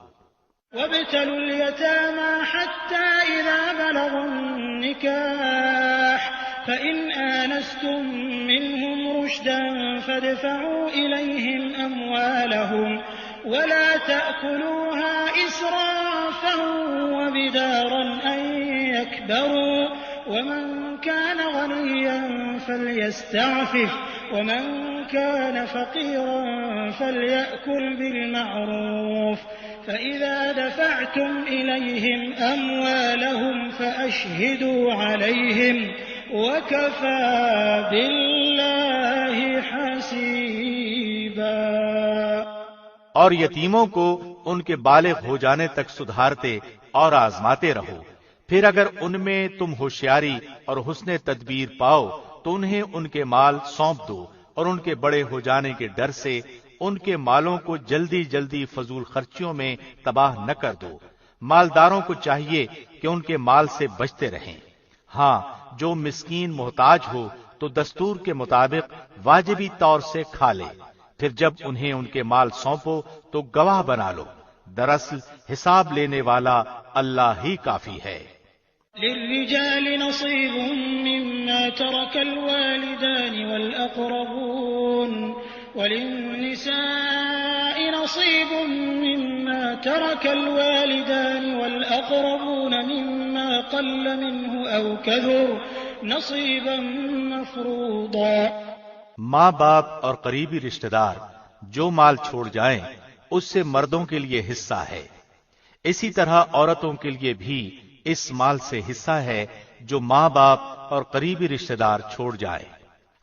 وابتلوا اليتامى حتى إذا بلغوا النكاح فإن آنستم منهم رشدا فادفعوا إليهم أموالهم ولا تأكلوها إسرافا وبدارا أن يكبروا ومن كان غنيا فليستعفف ومن كان فقيرا فليأكل بالمعروف فإذا دفعتم إليهم أموالهم فأشهدوا عليهم وكفى بالله حسيبا۔ اور یتیموں کو ان کے بالغ ہو جانے تک سدھارتے اور آزماتے رہو، پھر اگر ان میں تم ہوشیاری اور حسن تدبیر پاؤ تو انہیں ان کے مال سونپ دو، اور ان کے بڑے ہو جانے کے ڈر سے ان کے مالوں کو جلدی جلدی فضول خرچیوں میں تباہ نہ کر دو۔ مالداروں کو چاہیے کہ ان کے مال سے بچتے رہیں۔ ہاں، جو مسکین محتاج ہو تو دستور کے مطابق واجبی طور سے کھا لے، پھر جب انہیں ان کے مال سونپو تو گواہ بنا لو، دراصل حساب لینے والا اللہ ہی کافی ہے۔ للرجال نصيب مما ترك الوالدان والأقربون وللنساء نصيب مما ترك الوالدان والأقربون مما قل منه أو كثر نصيبا مفروضا۔ ماں باپ اور قریبی رشتہ دار جو مال چھوڑ جائیں اس سے مردوں کے لیے حصہ ہے، اسی طرح عورتوں کے لیے بھی اس مال سے حصہ ہے جو ماں باپ اور قریبی رشتہ دار چھوڑ جائیں،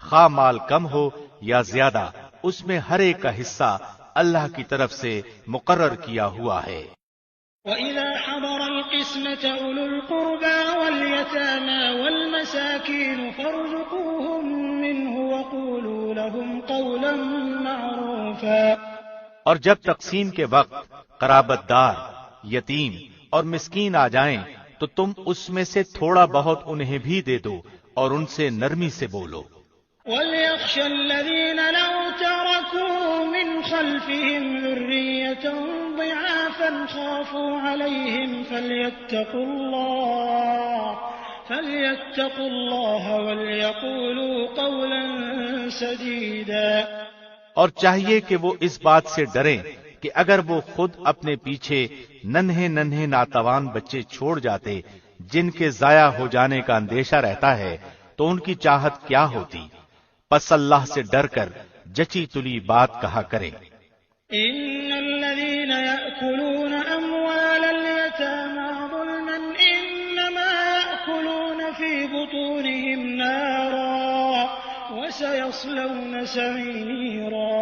خواہ مال کم ہو یا زیادہ، اس میں ہر ایک کا حصہ اللہ کی طرف سے مقرر کیا ہوا ہے۔ وَإِذَا حَضَرَ الْقِسْمَةَ أُولُو الْقُرْبَى وَالْيَتَامَى وَالْمَسَاكِينُ فَارْزُقُوهُم مِّنْهُ وَقُولُوا لَهُمْ قَوْلًا مَّعْرُوفًا۔ اور جب تقسیم کے وقت قرابت دار، یتیم اور مسکین آ جائیں تو تم اس میں سے تھوڑا بہت انہیں بھی دے دو اور ان سے نرمی سے بولو۔ وَلْيَخْشَ الَّذِينَ لَوْ تَرَكُوا مِنْ خَلْفِهِمْ ذُرِّيَّةً ضِعَافًا خَافُوا عَلَيْهِمْ فَلْيَتَّقُوا اللَّهَ وَلْيَقُولُوا قَوْلًا سَدِيدًا۔ اور چاہیے کہ وہ اس بات سے ڈریں کہ اگر وہ خود اپنے پیچھے ننھے ننھے ناتوان بچے چھوڑ جاتے جن کے ضائع ہو جانے کا اندیشہ رہتا ہے تو ان کی چاہت کیا ہوتی، پس اللہ سے ڈر کر جچی تلی بات کہا کریں۔ ان الذين يأكلون اموال اليتامى ظلما انما يأكلون في بطونهم نارا وسيصلون سعيرا۔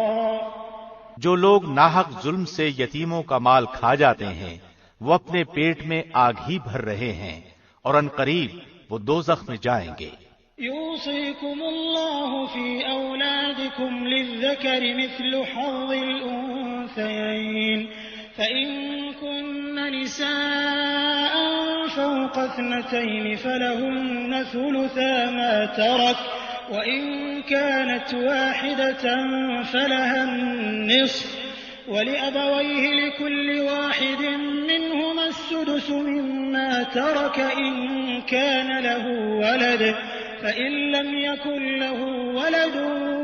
جو لوگ ناحق ظلم سے یتیموں کا مال کھا جاتے ہیں وہ اپنے پیٹ میں آگ ہی بھر رہے ہیں اور عنقریب وہ دوزخ میں جائیں گے۔ يوصيكم الله في أولادكم للذكر مثل حظ الأنثيين فإن كن نساء فوق 2 فلهن ثلثا ما ترك وإن كانت واحدة فلها النصف ولأبويه لكل واحد منهما السدس مما ترك إن كان له ولد فإن لم يكن له ولد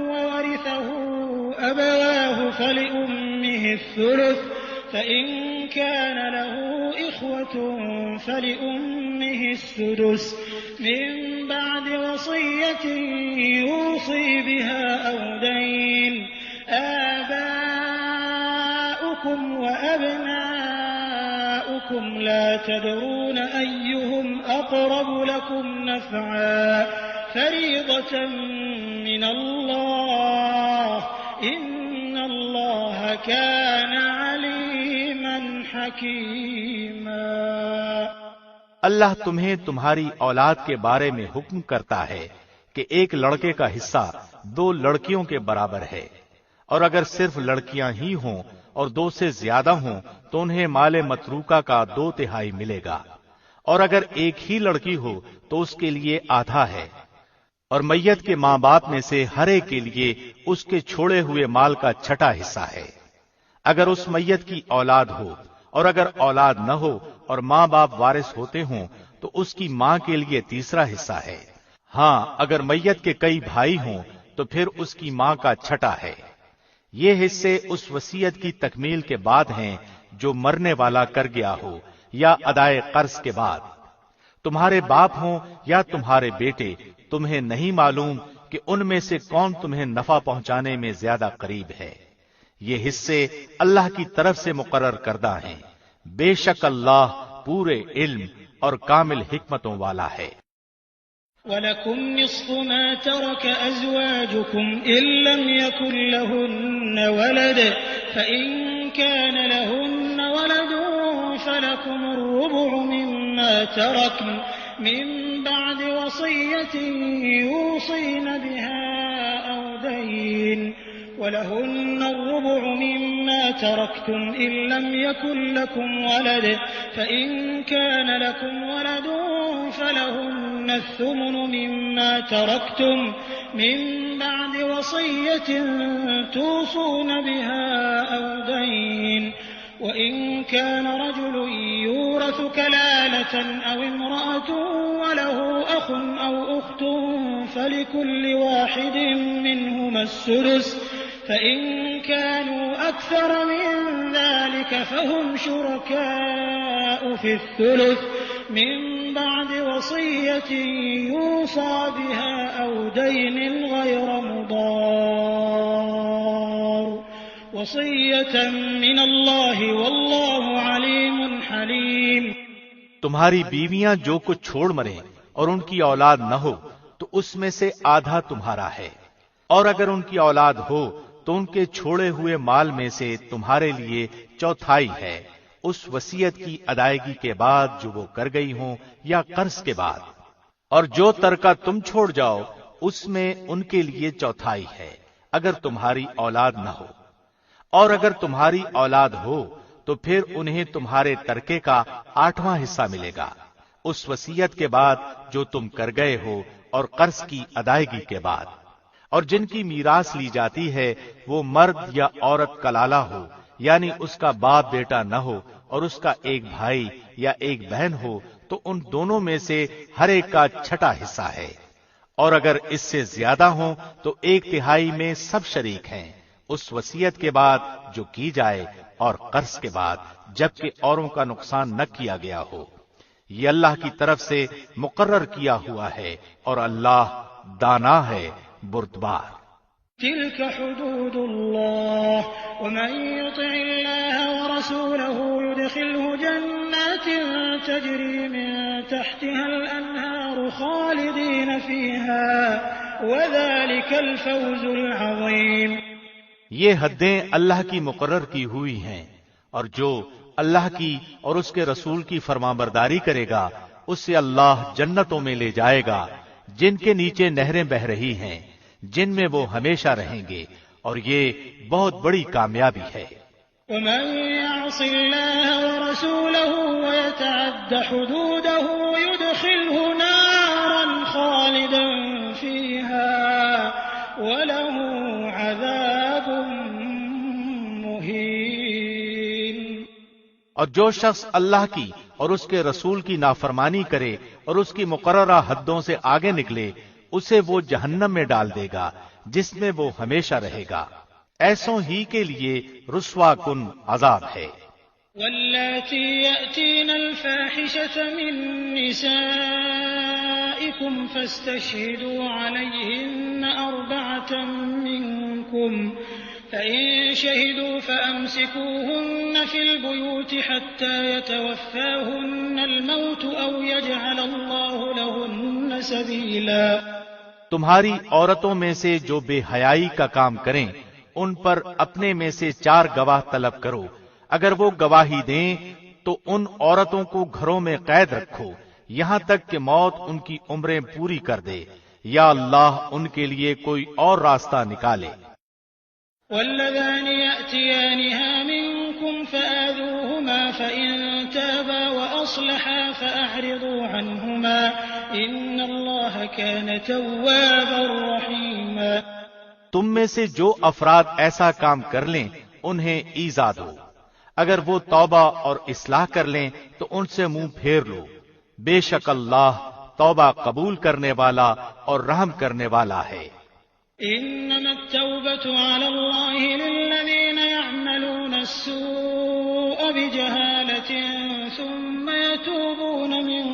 وورثه أبواه فلأمه الثلث فإن كان له إخوة فلأمه السدس من بعد وصية يوصي بها أو دين آباؤكم وأبناؤكم لا تدرون أيهم أقرب لكم نفعا فريضة من الله إن الله كان عليما حكيما۔ اللہ تمہیں تمہاری اولاد کے بارے میں حکم کرتا ہے کہ ایک لڑکے کا حصہ 2 لڑکیوں کے برابر ہے، اور اگر صرف لڑکیاں ہی ہوں اور 2 سے زیادہ ہوں تو انہیں مال متروکہ کا 2/3 ملے گا، اور اگر ایک ہی لڑکی ہو تو اس کے لیے آدھا ہے، اور میت کے ماں باپ میں سے ہر ایک کے لیے اس کے چھوڑے ہوئے مال کا 6واں حصہ ہے۔ اگر اس میت کی اولاد ہو اور اگر اولاد نہ ہو اور ماں باپ وارث ہوتے ہوں تو اس کی ماں کے لیے تیسرا حصہ ہے۔ ہاں اگر میت کے کئی بھائی ہوں تو پھر اس کی ماں کا چھٹا ہے۔ یہ حصے اس وصیت کی تکمیل کے بعد ہیں جو مرنے والا کر گیا ہو یا ادائے قرض کے بعد۔ تمہارے باپ ہوں یا تمہارے بیٹے، تمہیں نہیں معلوم کہ ان میں سے کون تمہیں نفع پہنچانے میں زیادہ قریب ہے۔ یہ حصے اللہ کی طرف سے مقرر کردہ ہیں، بے شک اللہ پورے علم اور کامل حکمتوں والا ہے۔ وَلَكُمْ نِصْفُ مَا تَرَكَ أَزْوَاجُكُمْ إِن لَّمْ يَكُن لَّهُنَّ وَلَدٌ فَإِن كَانَ لَهُنَّ وَلَدٌ فَلَكُمُ الرُّبُعُ مِمَّا تَرَكْنَ مِن بَعْدِ وَصِيَّةٍ يُوصِينَ بِهَا أَوْ دَيْنٍ وَلَهُنَّ الرُّبُعُ مِمَّا تَرَكْتُمْ إِن لَّمْ يَكُن لَّكُمْ وَلَدٌ فَإِن كَانَ لَكُمْ وَلَدٌ فَلَهُنَّ الثُّمُنُ مِمَّا تَرَكْتُمْ مِن بَعْدِ وَصِيَّةٍ تُوصُونَ بِهَا أَوْ دَيْنٍ وَإِن كَانَ رَجُلٌ يُورَثُ كَلَالَةً أَوْ امْرَأَةٌ وَلَهُ أَخٌ أَوْ أُخْتٌ فَلِكُلِّ وَاحِدٍ مِّنْهُمَا السُّدُسُ فَإِن كَانُوا أَكْثَرَ مِن ذَلِكَ فَهُمْ شُرَكَاءُ فِي الثُّلُثِ مِن بَعْدِ وَصِيَّةٍ يُوصَىٰ بِهَا أَوْ دَيْنٍ غَيْرَ مُضَارٍّ وَصِيَّةً مِّنَ اللَّهِ وَاللَّهُ عَلِيمٌ حَلِيمٌ۔ تمہاری بیویاں جو کچھ چھوڑ مریں اور ان کی اولاد نہ ہو تو اس میں سے آدھا تمہارا ہے، اور اگر ان کی اولاد ہو تو ان کے چھوڑے ہوئے مال میں سے تمہارے لیے چوتھائی ہے، اس وصیت کی ادائیگی کے بعد جو وہ کر گئی ہوں یا قرض کے بعد، اور جو ترکہ تم چھوڑ جاؤ اس میں ان کے لیے چوتھائی ہے اگر تمہاری اولاد نہ ہو، اور اگر تمہاری اولاد ہو تو پھر انہیں تمہارے ترکے کا 8واں حصہ ملے گا، اس وصیت کے بعد جو تم کر گئے ہو اور قرض کی ادائیگی کے بعد۔ اور جن کی میراث لی جاتی ہے وہ مرد یا عورت کلالہ ہو، یعنی اس کا باپ بیٹا نہ ہو اور اس کا ایک بھائی یا ایک بہن ہو تو ان دونوں میں سے ہر ایک کا چھٹا حصہ ہے، اور اگر اس سے زیادہ ہوں تو 1/3 میں سب شریک ہیں، اس وصیت کے بعد جو کی جائے اور قرض کے بعد جبکہ اوروں کا نقصان نہ کیا گیا ہو۔ یہ اللہ کی طرف سے مقرر کیا ہوا ہے اور اللہ دانا ہے، بردبار۔ تلك حدود الله ومن يطع الله ورسوله يدخله جنات تجري من تحتها الأنهار خالدين فيها وذلك الفوز العظيم۔ یہ حدیں اللہ کی مقرر کی ہوئی ہیں، اور جو اللہ کی اور اس کے رسول کی فرمانبرداری کرے گا اسے اللہ جنتوں میں لے جائے گا جن کے نیچے نہریں بہ رہی ہیں، جن میں وہ ہمیشہ رہیں گے، اور یہ بہت بڑی کامیابی ہے۔ ومن يعص الله ورسوله ويتعد حدوده يدخله نارا خالدا فيها وله عذاب مهين۔ اور جو شخص اللہ کی اور اس کے رسول کی نافرمانی کرے اور اس کی مقررہ حدوں سے آگے نکلے اسے وہ جہنم میں ڈال دے گا جس میں وہ ہمیشہ رہے گا، ایسوں ہی کے لیے رسوا کن عذاب ہے۔ واللاتی یأتین الفاحشة من نسائکم فاستشہدوا علیہن 4 منکم فإن شهدوا فأمسكوهن في البيوت حتى يتوفاهن الموت أو يجعل الله لهن سبيلا۔ تمہاری عورتوں میں سے جو بے حیائی کا کام کریں ان پر اپنے میں سے 4 گواہ طلب کرو، اگر وہ گواہی دیں تو ان عورتوں کو گھروں میں قید رکھو یہاں تک کہ موت ان کی عمریں پوری کر دے، یا اللہ ان کے لیے کوئی اور راستہ نکالے۔ واللذان يأتيانها منكم فآذوهما فإن تابا وأصلحا فأعرضوا عنهما إن الله كان توابا رحيما۔ تم میں سے جو افراد ایسا کام کر لیں انہیں ایذا دو، اگر وہ توبہ اور اصلاح کر لیں تو ان سے منہ پھیر لو، بے شک اللہ توبہ قبول کرنے والا اور رحم کرنے والا ہے۔ إنما التوبة على الله للذين يعملون السوء بجهالة ثم يتوبون من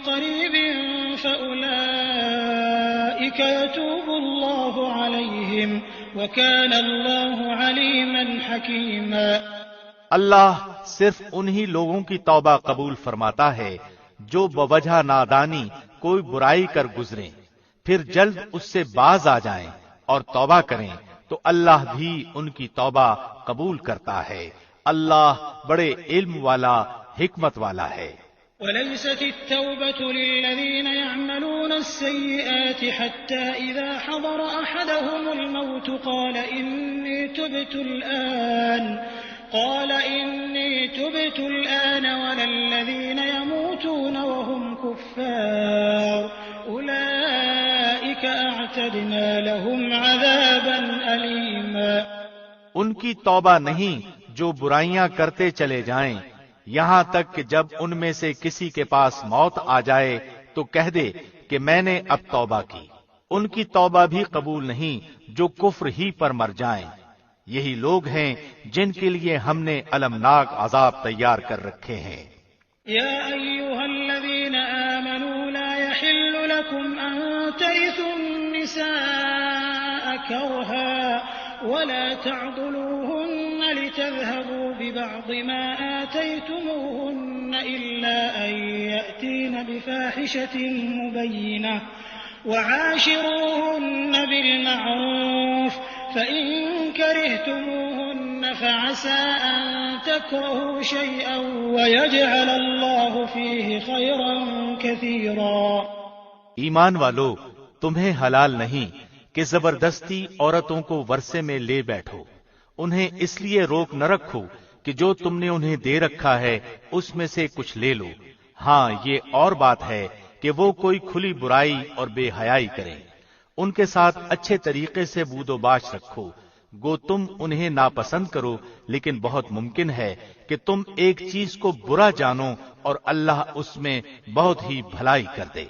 قريب فأولئك يتوب الله عليهم وكان الله عليما حكيما۔ اللہ صرف انہی لوگوں کی توبہ قبول فرماتا ہے جو بوجہ نادانی کوئی برائی کر گزریں، پھر جلد اس سے باز آ جائیں اور توبہ کریں تو اللہ بھی ان کی توبہ قبول کرتا ہے۔ اللہ بڑے علم والا، حکمت والا ہے۔ وليست التوبة للذين يعملون السيئات حتى إذا حضر أحدهم الموت قال إني تبت الآن ولا الذين يموتون وهم كفار أولئك أعتدنا لهم عذابا أليما۔ ان کی توبہ نہیں جو برائیاں کرتے چلے جائیں یہاں تک کہ جب ان میں سے کسی کے پاس موت آ جائے تو کہہ دے کہ میں نے اب توبہ کی۔ ان کی توبہ بھی قبول نہیں جو کفر ہی پر مر جائیں۔ یہی لوگ ہیں جن کے لیے ہم نے المناک عذاب تیار کر رکھے ہیں۔ یا ایھا الذین آمنوا لا یحل لکم ان ترثوا النساء کرها ولا تعضلوهن لتذهبوا ببعض ما آتيتموهن إلا أن يأتين بفاحشة مبينة وعاشروهن بالمعروف فإن كرهتموهن فعسى أن تكرهوا شيئا ويجعل الله فيه خيرا كثيرا۔ ایمان والو، تمہیں حلال نہیں کہ زبردستی عورتوں کو ورثے میں لے بیٹھو، انہیں اس لیے روک نہ رکھو کہ جو تم نے انہیں دے رکھا ہے اس میں سے کچھ لے لو۔ ہاں، یہ اور بات ہے کہ وہ کوئی کھلی برائی اور بے حیائی کریں۔ ان کے ساتھ اچھے طریقے سے بود و باش رکھو، گو تم انہیں ناپسند کرو، لیکن بہت ممکن ہے کہ تم ایک چیز کو برا جانو اور اللہ اس میں بہت ہی بھلائی کر دے۔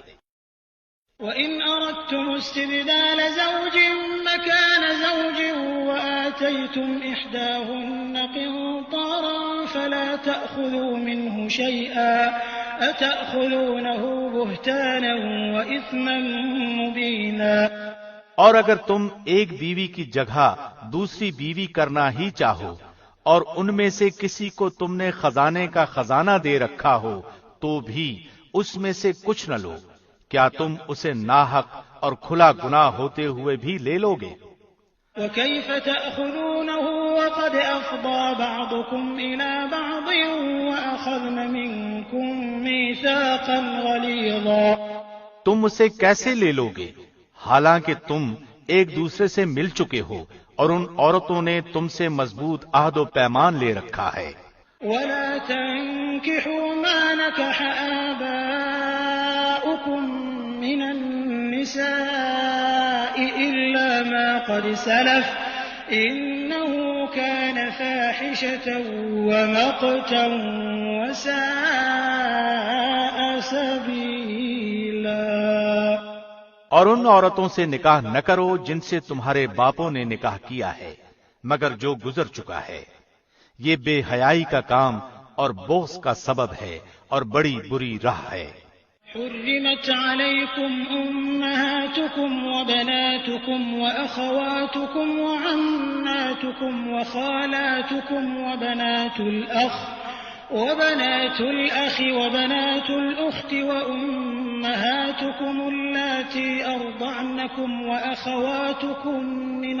وَإِنْ أَرَدْتُمُ اسْتِبْدَالَ زَوْجٍ مَّكَانَ زَوْجٍ وَآتَيْتُمْ إِحْدَاهُنَّ قِنطَارًا فَلَا تَأْخُذُوا مِنْهُ شَيْئًا أَتَأْخُذُونَهُ بُهْتَانًا وَإِثْمًا مُّبِينًا۔ اور اگر تم ایک بیوی کی جگہ دوسری بیوی کرنا ہی چاہو اور ان میں سے کسی کو تم نے خزانے کا خزانہ دے رکھا ہو تو بھی اس میں سے کچھ نہ لو، کیا تم اسے ناحق اور کھلا گناہ ہوتے ہوئے بھی لے لو گے؟ وَكَيْفَ تَأْخُذُونَهُ وَقَدْ أَفْضَىٰ بَعْضُكُمْ إِلَىٰ بَعْضٍ وَأَخَذْنَ مِنكُم مِّيثَاقًا غَلِيظًا۔ تم اسے کیسے لے لو گے حالانکہ تم ایک دوسرے سے مل چکے ہو اور ان عورتوں نے تم سے مضبوط عہد و پیمان لے رکھا ہے۔ وَلَا تَنكِحُوا مَا نَكَحَ آبَاؤُكُم مِّنَ النِّسَاءِ إِلَّا مَا قَدْ سَلَفَ إِنَّهُ كَانَ فَاحِشَةً وَمَقْتًا وَسَاءَ سَبِيلًا۔ اور ان عورتوں سے نکاح نہ کرو جن سے تمہارے باپوں نے نکاح کیا ہے مگر جو گزر چکا ہے، یہ بے حیائی کا کام اور بغض کا سبب ہے اور بڑی بری راہ ہے۔ حرمت عليكم أمهاتكم وبناتكم وأخواتكم وعماتكم وخالاتكم وبنات الأخ وبنات الأخت وأمهاتكم اللاتي أرضعنكم وأخواتكم من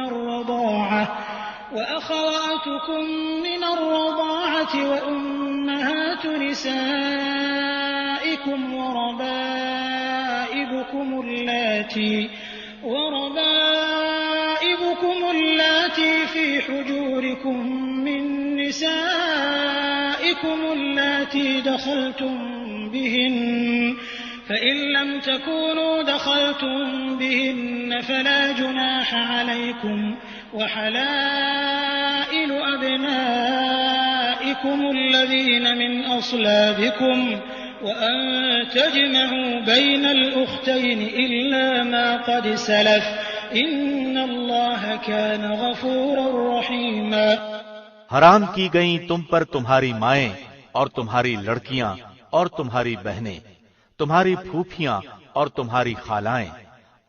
الرضاعة وأمهات نسائكم وربائبكم اللاتي في حجوركم من نسائكم اللاتي دخلتم بهن فإن لم تكونوا دخلتم بهن فلا جناح عليكم وحلائل أبنائكم الذين من أصلابكم وأن تجمعوا بين الأختين إلا ما قد سلف إن الله كان غفورا رحيما۔ حرام کی گئیں تم پر تمہاری مائیں اور تمہاری لڑکیاں اور تمہاری بہنیں، تمہاری پھوپھیاں اور تمہاری خالائیں،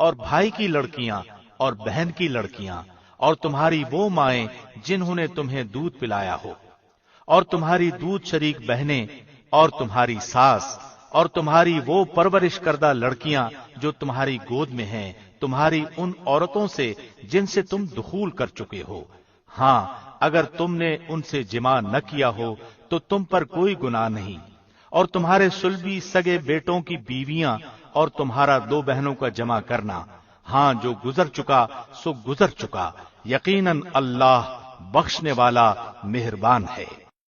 اور بھائی کی لڑکیاں اور بہن کی لڑکیاں، اور تمہاری وہ مائیں جنہوں نے تمہیں دودھ پلایا ہو، اور تمہاری دودھ شریک بہنیں، اور تمہاری ساس، اور تمہاری وہ پرورش کردہ لڑکیاں جو تمہاری گود میں ہیں، تمہاری ان عورتوں سے جن سے تم دخول کر چکے ہو۔ ہاں اگر تم نے ان سے جماع نہ کیا ہو تو تم پر کوئی گناہ نہیں، اور تمہارے صلبی سگے بیٹوں کی بیویاں اور تمہارا 2 بہنوں کا جمع کرنا، ہاں جو گزر چکا سو گزر چکا، یقیناً اللہ بخشنے والا مہربان ہے۔